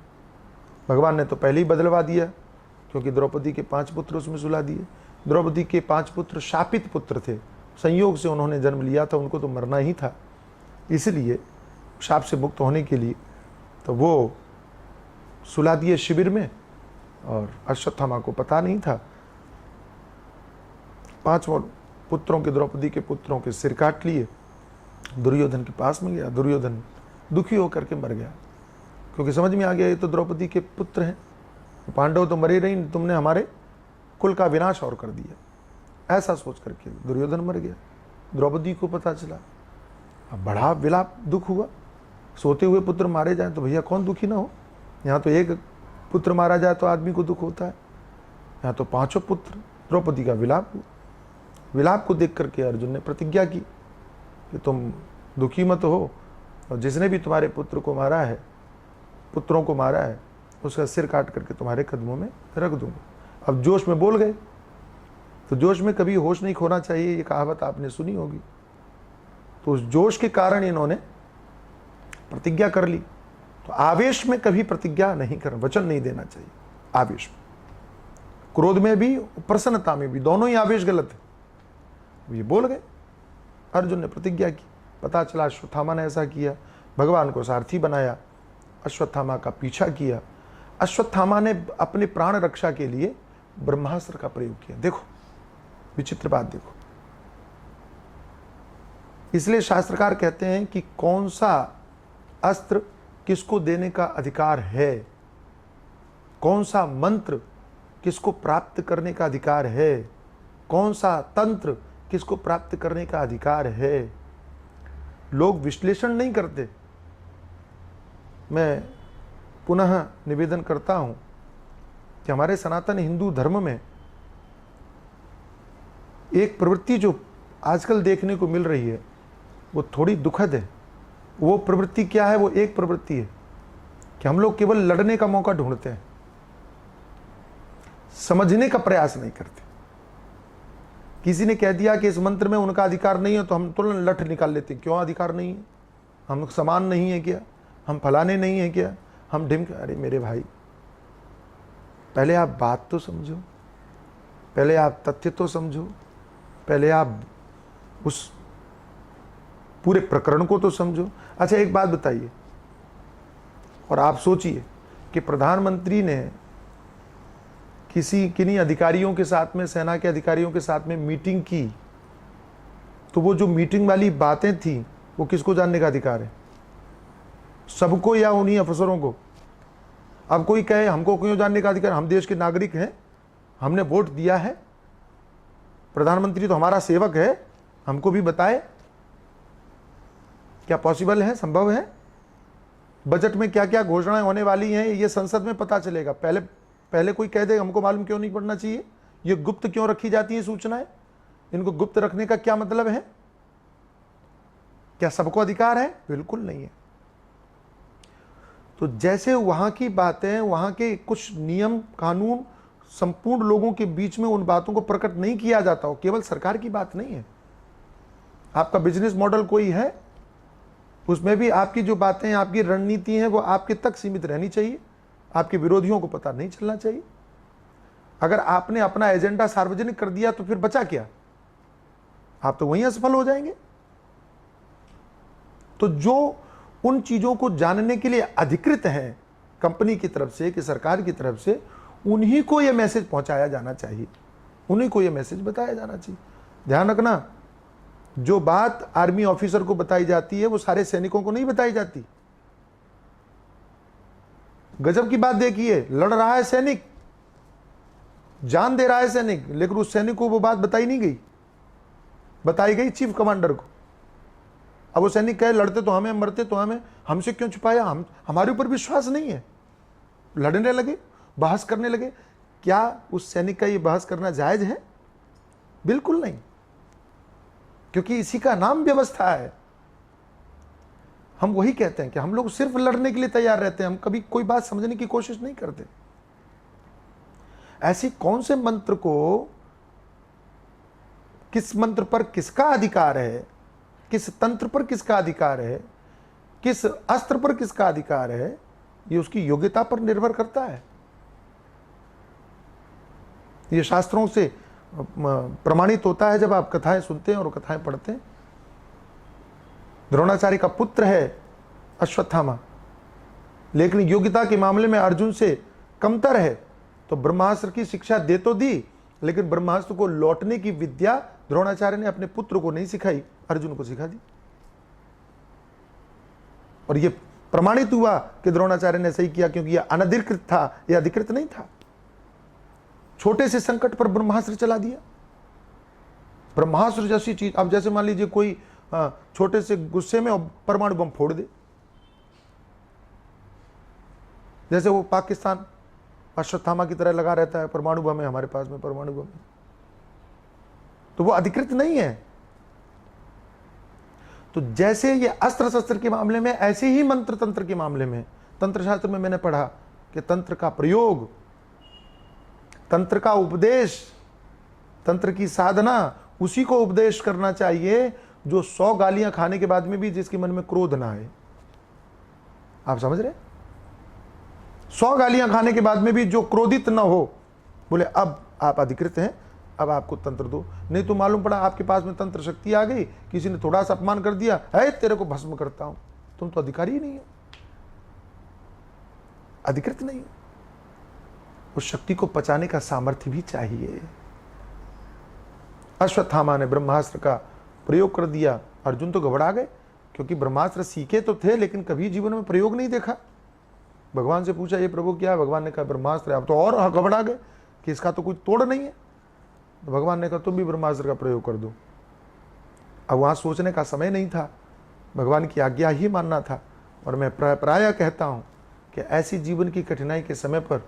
भगवान ने तो पहले ही बदलवा दिया, क्योंकि द्रौपदी के 5 पुत्र उसमें सुला दिए। द्रौपदी के 5 पुत्र शापित पुत्र थे, संयोग से उन्होंने जन्म लिया था, उनको तो मरना ही था। इसलिए शाप से मुक्त होने के लिए तो वो सुला दिए शिविर में। और अश्वत्थामा को पता नहीं था, 5 पुत्रों के, द्रौपदी के पुत्रों के सिर काट लिए। दुर्योधन के पास में गया, दुर्योधन दुखी होकर के मर गया, क्योंकि समझ में आ गया ये तो द्रौपदी के पुत्र हैं, पांडव तो मरे नहीं, तुमने हमारे कुल का विनाश और कर दिया। ऐसा सोच करके दुर्योधन मर गया। द्रौपदी को पता चला, अब बड़ा विलाप दुख हुआ, सोते हुए पुत्र मारे जाएं तो भैया कौन दुखी ना हो। यहाँ तो एक पुत्र मारा जाए तो आदमी को दुख होता है। यहाँ तो 5 पुत्र, द्रौपदी का विलाप हुआ। विलाप को देख करके अर्जुन ने प्रतिज्ञा की कि तुम दुखी मत हो, और जिसने भी तुम्हारे पुत्रों को मारा है उसका सिर काट करके तुम्हारे कदमों में रख दूंगा। अब जोश में बोल गए, तो जोश में कभी होश नहीं खोना चाहिए, ये कहावत आपने सुनी होगी। तो उस जोश के कारण इन्होंने प्रतिज्ञा कर ली। तो आवेश में कभी प्रतिज्ञा नहीं करना, वचन नहीं देना चाहिए। आवेश में, क्रोध में भी, प्रसन्नता में भी, दोनों ही आवेश गलत है। ये बोल गए, अर्जुन ने प्रतिज्ञा की। पता चला अश्वत्थामा ने ऐसा किया, भगवान को सारथी बनाया, अश्वत्थामा का पीछा किया। अश्वत्थामा ने अपने प्राण रक्षा के लिए ब्रह्मास्त्र का प्रयोग किया। देखो विचित्र बात, देखो। इसलिए शास्त्रकार कहते हैं कि कौन सा अस्त्र किसको देने का अधिकार है, कौन सा मंत्र किसको प्राप्त करने का अधिकार है, कौन सा तंत्र किसको प्राप्त करने का अधिकार है, लोग विश्लेषण नहीं करते। मैं पुनः निवेदन करता हूं कि हमारे सनातन हिंदू धर्म में एक प्रवृत्ति जो आजकल देखने को मिल रही है वो थोड़ी दुखद है। वो प्रवृत्ति क्या है? वो एक प्रवृत्ति है कि हम लोग केवल लड़ने का मौका ढूंढते हैं, समझने का प्रयास नहीं करते। किसी ने कह दिया कि इस मंत्र में उनका अधिकार नहीं है तो हम तुरंत लठ निकाल लेते हैं। क्यों अधिकार नहीं है? हम समान नहीं है क्या? हम फलाने नहीं है क्या? हम ढिमक। अरे मेरे भाई, पहले आप बात तो समझो, पहले आप तथ्य तो समझो, पहले आप उस पूरे प्रकरण को तो समझो। अच्छा एक बात बताइए, और आप सोचिए कि प्रधानमंत्री ने किन्हीं अधिकारियों के साथ में, सेना के अधिकारियों के साथ में मीटिंग की, तो वो जो मीटिंग वाली बातें थी वो किसको जानने का अधिकार है? सबको या उन्हीं अफसरों को? अब कोई कहे हमको क्यों जानने का अधिकार? हम देश के नागरिक हैं, हमने वोट दिया है, प्रधानमंत्री तो हमारा सेवक है, हमको भी बताए। क्या पॉसिबल है? संभव है? बजट में क्या क्या घोषणाएं होने वाली हैं ये संसद में पता चलेगा। पहले कोई कह दे हमको मालूम क्यों नहीं पड़ना चाहिए? ये गुप्त क्यों रखी जाती है सूचनाएं? इनको गुप्त रखने का क्या मतलब है? क्या सबको अधिकार है? बिल्कुल नहीं है। तो जैसे वहां की बातें, वहां के कुछ नियम कानून संपूर्ण लोगों के बीच में उन बातों को प्रकट नहीं किया जाता हो, केवल सरकार की बात नहीं है, आपका बिजनेस मॉडल कोई है, उसमें भी आपकी जो बातें, आपकी रणनीति हैं वो आपके तक सीमित रहनी चाहिए, आपके विरोधियों को पता नहीं चलना चाहिए। अगर आपने अपना एजेंडा सार्वजनिक कर दिया तो फिर बचा क्या? आप तो वहीं असफल हो जाएंगे। तो जो उन चीजों को जानने के लिए अधिकृत हैं कंपनी की तरफ से, कि सरकार की तरफ से, उन्हीं को यह मैसेज पहुंचाया जाना चाहिए, उन्हीं को यह मैसेज बताया जाना चाहिए। ध्यान रखना, जो बात आर्मी ऑफिसर को बताई जाती है वो सारे सैनिकों को नहीं बताई जाती। गजब की बात देखिए, लड़ रहा है सैनिक, जान दे रहा है सैनिक, लेकिन उस सैनिक को वो बात बताई नहीं गई, बताई गई चीफ कमांडर को। अब वो सैनिक कहे लड़ते तो हमें, मरते तो हमें, हमसे क्यों छुपाया? हमारे ऊपर विश्वास नहीं है। लड़ने लगे, बहस करने लगे। क्या उस सैनिक का ये बहस करना जायज है? बिल्कुल नहीं, क्योंकि इसी का नाम व्यवस्था है। हम वही कहते हैं कि हम लोग सिर्फ लड़ने के लिए तैयार रहते हैं, हम कभी कोई बात समझने की कोशिश नहीं करते। ऐसी कौन से मंत्र को, किस मंत्र पर किसका अधिकार है, किस तंत्र पर किसका अधिकार है, किस अस्त्र पर किसका अधिकार है, ये उसकी योग्यता पर निर्भर करता है। ये शास्त्रों से प्रमाणित होता है जब आप कथाएं सुनते हैं और कथाएं पढ़ते हैं। द्रोणाचार्य का पुत्र है अश्वत्थामा, लेकिन योग्यता के मामले में अर्जुन से कमतर है। तो ब्रह्मास्त्र की शिक्षा दे तो दी, लेकिन ब्रह्मास्त्र को लौटने की विद्या द्रोणाचार्य ने अपने पुत्र को नहीं सिखाई, अर्जुन को सिखा दी। और यह प्रमाणित हुआ कि द्रोणाचार्य ने सही किया, क्योंकि यह अनधिकृत था, यह अधिकृत नहीं था। छोटे से संकट पर ब्रह्मास्त्र चला दिया। ब्रह्मास्त्र जैसी चीज, अब जैसे मान लीजिए कोई छोटे से गुस्से में परमाणु बम फोड़ दे, जैसे वो पाकिस्तान अश्वत्थामा की तरह लगा रहता है, परमाणु बम है हमारे पास में, परमाणु बम है, तो वो अधिकृत नहीं है। तो जैसे ये अस्त्र शस्त्र के मामले में, ऐसे ही मंत्र तंत्र के मामले में, तंत्र शास्त्र में मैंने पढ़ा कि तंत्र का प्रयोग, तंत्र का उपदेश, तंत्र की साधना उसी को उपदेश करना चाहिए जो 100 गालियां खाने के बाद में भी जिसके मन में क्रोध ना आए। आप समझ रहे? 100 गालियां खाने के बाद में भी जो क्रोधित ना हो, बोले अब आप अधिकृत हैं, अब आपको तंत्र दो। नहीं तो मालूम पड़ा आपके पास में तंत्र शक्ति आ गई, किसी ने थोड़ा सा अपमान कर दिया, है तेरे को भस्म करता हूं, तुम तो अधिकारी ही नहीं हो, अधिकृत नहीं हो। उस शक्ति को पचाने का सामर्थ्य भी चाहिए। अश्वत्थामा ने ब्रह्मास्त्र का प्रयोग कर दिया, अर्जुन तो घबरा गए, क्योंकि ब्रह्मास्त्र सीखे तो थे लेकिन कभी जीवन में प्रयोग नहीं देखा। भगवान से पूछा, ये प्रभु क्या है? भगवान ने कहा ब्रह्मास्त्र। आप तो और घबरा गए कि इसका तो कोई तोड़ नहीं है। तो भगवान ने कहा तुम भी ब्रह्मास्त्र का प्रयोग कर दो। अब वहां सोचने का समय नहीं था, भगवान की आज्ञा ही मानना था। और मैं प्रायः कहता हूं कि ऐसी जीवन की कठिनाई के समय पर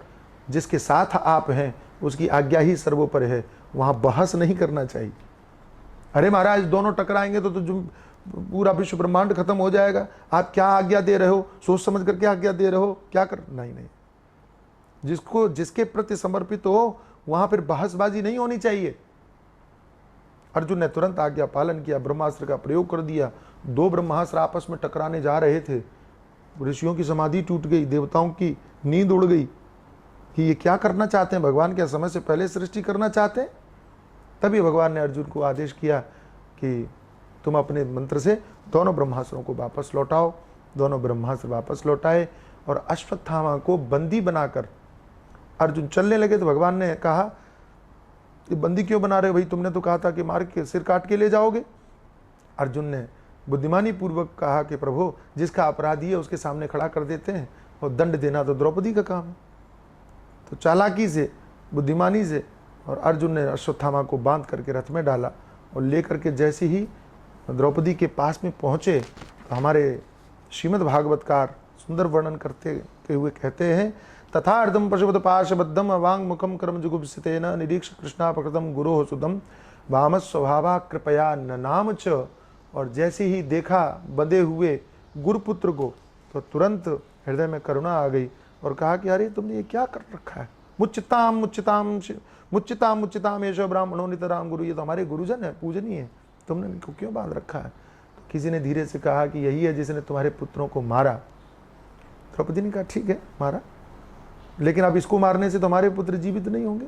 जिसके साथ आप हैं उसकी आज्ञा ही सर्वोपरि है, वहां बहस नहीं करना चाहिए। अरे महाराज दोनों टकराएंगे तो पूरा विश्व ब्रह्मांड खत्म हो जाएगा, आप क्या आज्ञा दे रहे हो, सोच समझ कर क्या आज्ञा दे रहे हो, क्या कर, नहीं नहीं, जिसको जिसके प्रति समर्पित हो वहां फिर बहसबाजी नहीं होनी चाहिए। अर्जुन ने तुरंत आज्ञा पालन किया, ब्रह्मास्त्र का प्रयोग कर दिया। 2 ब्रह्मास्त्र आपस में टकराने जा रहे थे, ऋषियों की समाधि टूट गई, देवताओं की नींद उड़ गई कि ये क्या करना चाहते हैं, भगवान क्या समय से पहले सृष्टि करना चाहते हैं? तभी भगवान ने अर्जुन को आदेश किया कि तुम अपने मंत्र से दोनों ब्रह्मास्त्रों को वापस लौटाओ। दोनों ब्रह्मास्त्र वापस लौटाए और अश्वत्थामा को बंदी बनाकर अर्जुन चलने लगे। तो भगवान ने कहा कि बंदी क्यों बना रहे हो भाई, तुमने तो कहा था कि मार के सिर काट के ले जाओगे। अर्जुन ने बुद्धिमानी पूर्वक कहा कि प्रभु जिसका अपराधी है उसके सामने खड़ा कर देते हैं और दंड देना तो द्रौपदी का काम है। तो चालाकी से, बुद्धिमानी से, और अर्जुन ने अश्वत्थामा को बांध करके रथ में डाला और लेकर के जैसे ही द्रौपदी के पास में पहुंचे तो हमारे श्रीमद् भागवतकार सुंदर वर्णन करते हुए कहते हैं, तथा अर्धम पशुपत पाशबद्धम अवांग मुखम कर्म जुगुप्सितेन निरीक्ष कृष्णा प्रकृतम गुरो सुदम वामस स्वभावा कृपया ननाम च। और जैसे ही देखा बंधे हुए गुरुपुत्र को तो तुरंत हृदय में करुणा आ गई और कहा कि अरे तुमने ये क्या कर रखा है, मुच्चिताम मुच्चिताम मुच्चिताम मुच्चिताम एशो ब्राह्मणों नितराम गुरु, ये तो हमारे गुरुजन है, पूजनीय है, तुमने इनको क्यों बांध रखा है? तो किसी ने धीरे से कहा कि यही है जिसने तुम्हारे पुत्रों को मारा। द्रौपदी ने कहा ठीक है मारा, लेकिन अब इसको मारने से तुम्हारे पुत्र जीवित नहीं होंगे,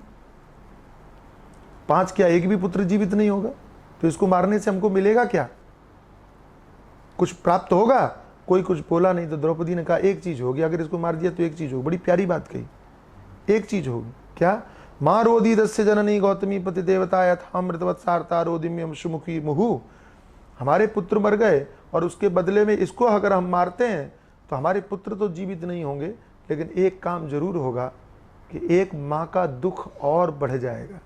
5 क्या 1 भी पुत्र जीवित नहीं होगा, तो इसको मारने से हमको मिलेगा क्या, कुछ प्राप्त होगा? कोई कुछ बोला नहीं। तो द्रौपदी ने कहा एक चीज होगी, अगर इसको मार दिया तो एक चीज होगी। बड़ी प्यारी बात कही, एक चीज होगी। क्या? मां रोदी दस्य जननी गौतमी पति देवता यथामृतवत सारता रोदिम्यम सुमुखी मुहु। हमारे पुत्र मर गए और उसके बदले में इसको अगर हम मारते हैं तो हमारे पुत्र तो जीवित नहीं होंगे, लेकिन एक काम जरूर होगा कि एक माँ का दुख और बढ़ जाएगा।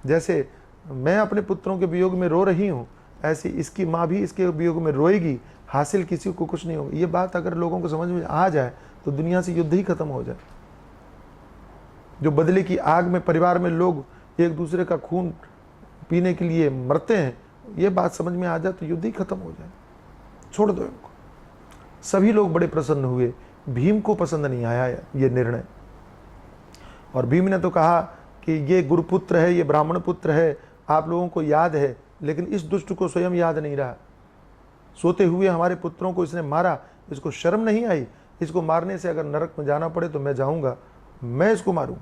जैसे मैं अपने पुत्रों के वियोग में रो रही हूँ, ऐसे इसकी माँ भी इसके वियोग में रोएगी, हासिल किसी को कुछ नहीं होगा। ये बात अगर लोगों को समझ में आ जाए तो दुनिया से युद्ध ही खत्म हो जाए। जो बदले की आग में परिवार में लोग एक दूसरे का खून पीने के लिए मरते हैं, ये बात समझ में आ जाए तो युद्ध ही खत्म हो जाए, छोड़ दो इनको। सभी लोग बड़े प्रसन्न हुए, भीम को पसंद नहीं आया ये निर्णय, और भीम ने तो कहा कि ये गुरुपुत्र है, ये ब्राह्मण पुत्र है, आप लोगों को याद है, लेकिन इस दुष्ट को स्वयं याद नहीं रहा। सोते हुए हमारे पुत्रों को इसने मारा, इसको शर्म नहीं आई, इसको मारने से अगर नरक में जाना पड़े तो मैं जाऊंगा, मैं इसको मारूंगा।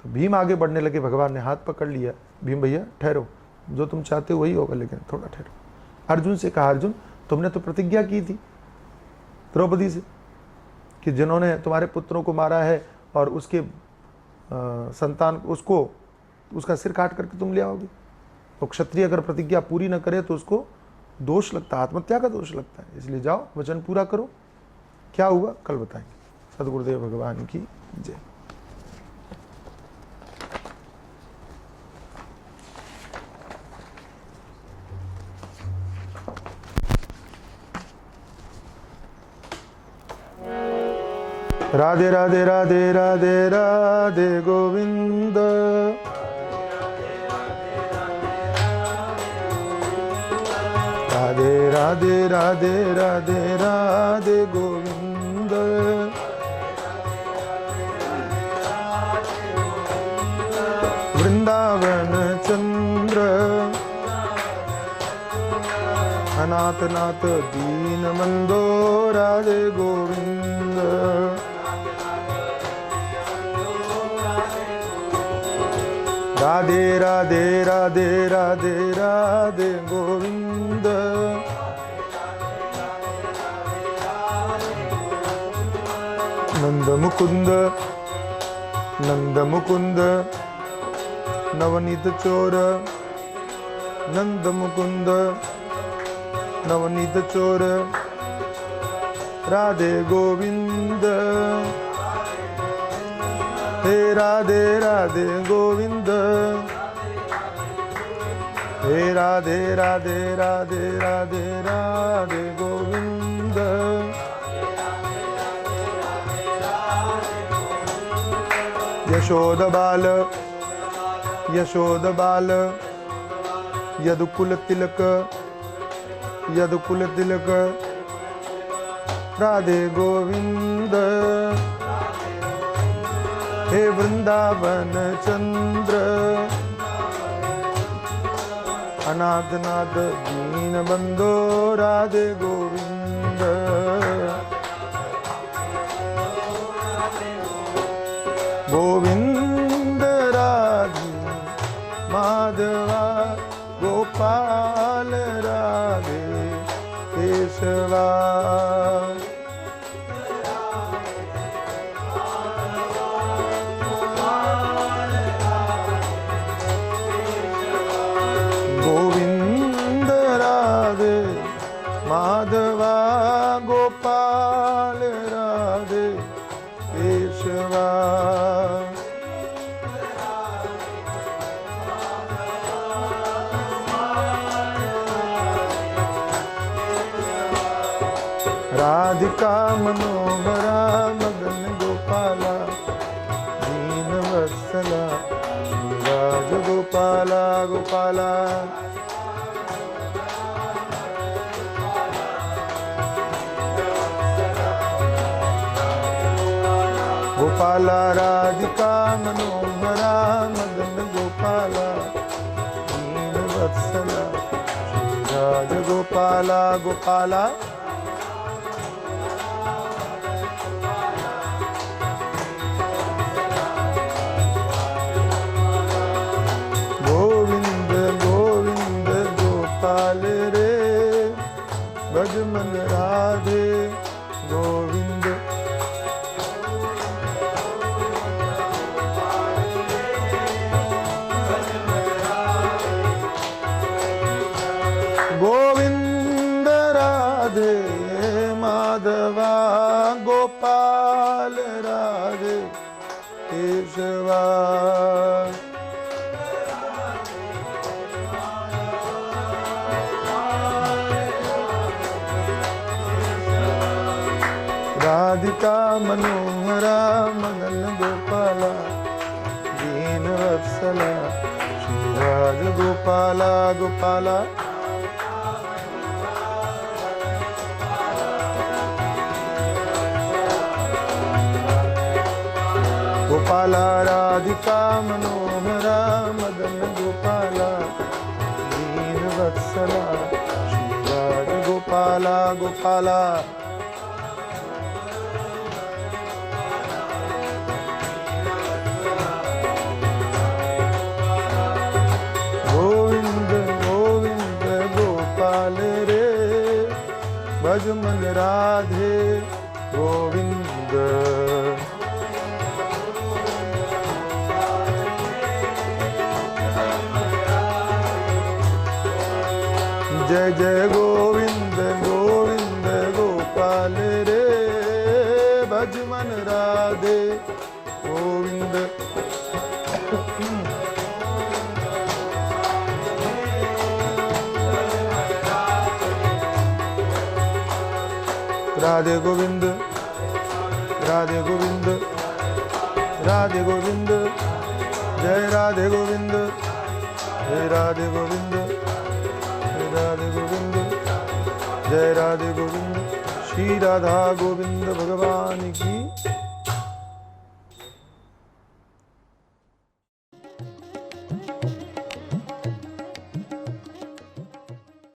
तो भीम आगे बढ़ने लगे, भगवान ने हाथ पकड़ लिया, भीम भैया ठहरो, जो तुम चाहते हो वही होगा, लेकिन थोड़ा ठहरो। अर्जुन से कहा, अर्जुन तुमने तो प्रतिज्ञा की थी द्रौपदी से कि जिन्होंने तुम्हारे पुत्रों को मारा है और उसके संतान उसको उसका सिर काट करके तुम ले आओगे। तो क्षत्रिय अगर प्रतिज्ञा पूरी न करे तो उसको दोष लगता है, आत्महत्या का दोष लगता है, इसलिए जाओ वचन पूरा करो। क्या हुआ कल बताएंगे। सदगुरुदेव भगवान की जय। राधे राधे राधे राधे राधे गोविंद। राधे राधे राधे राधे राधे गोविंद। वृंदावन चंद्र अनाथ नाथ दीन बंदो राधे गोविंद। राधे राधे राधे राधे राधे गोविंद। नंद मुकुंद नंद मुकुंद नवनीत चोर नंद मुकुंद नवनीत चोर राधे गोविंद। हे राधे राधे गोविंद। हे राधे राधे राधे राधे राधे गोविंद। यशोद बाल यशोद बाल यदुकुल तिलक यदुकुल तिलक राधे गोविंद। हे वृंदावन चंद्र अनाथ नाथ दीन बंदो राधे गोविंद। गोविंद राधे माधवा गोपाल राधे केशवा। गोविंद राधे माधवा गोपाल राधे केशवा। राधिका मनोहरा मदन गोपाला दीन वत्सला राज गोपाला गोपाला। गोपाला राधिका मनोहरा मदन गोपाला दीन वत्सला राज गोपाला गोपाला। भज मन राधे गोविंद। गोविंद राधे माधवा गोपाल राधे केशवा। राधिका मनोहरा मदन गोपाला दीन वत्सला श्री राज गोपाला गोपाला। गोपाला राधिका मनोहरा मदन गोपाला दीन वत्सला श्री राज गोपाला गोपाला। भज मन राधे गोविंद। जय जय गोविंद गोविंद गोपाल रे भज मन राधे गोविंद। राधे गोविंद राधे गोविंद, राधे गोविंद, जय राधे गोविंद, जय राधे गोविंद, जय राधे गोविंद, जय राधे गोविंद। श्री राधा गोविंद भगवान की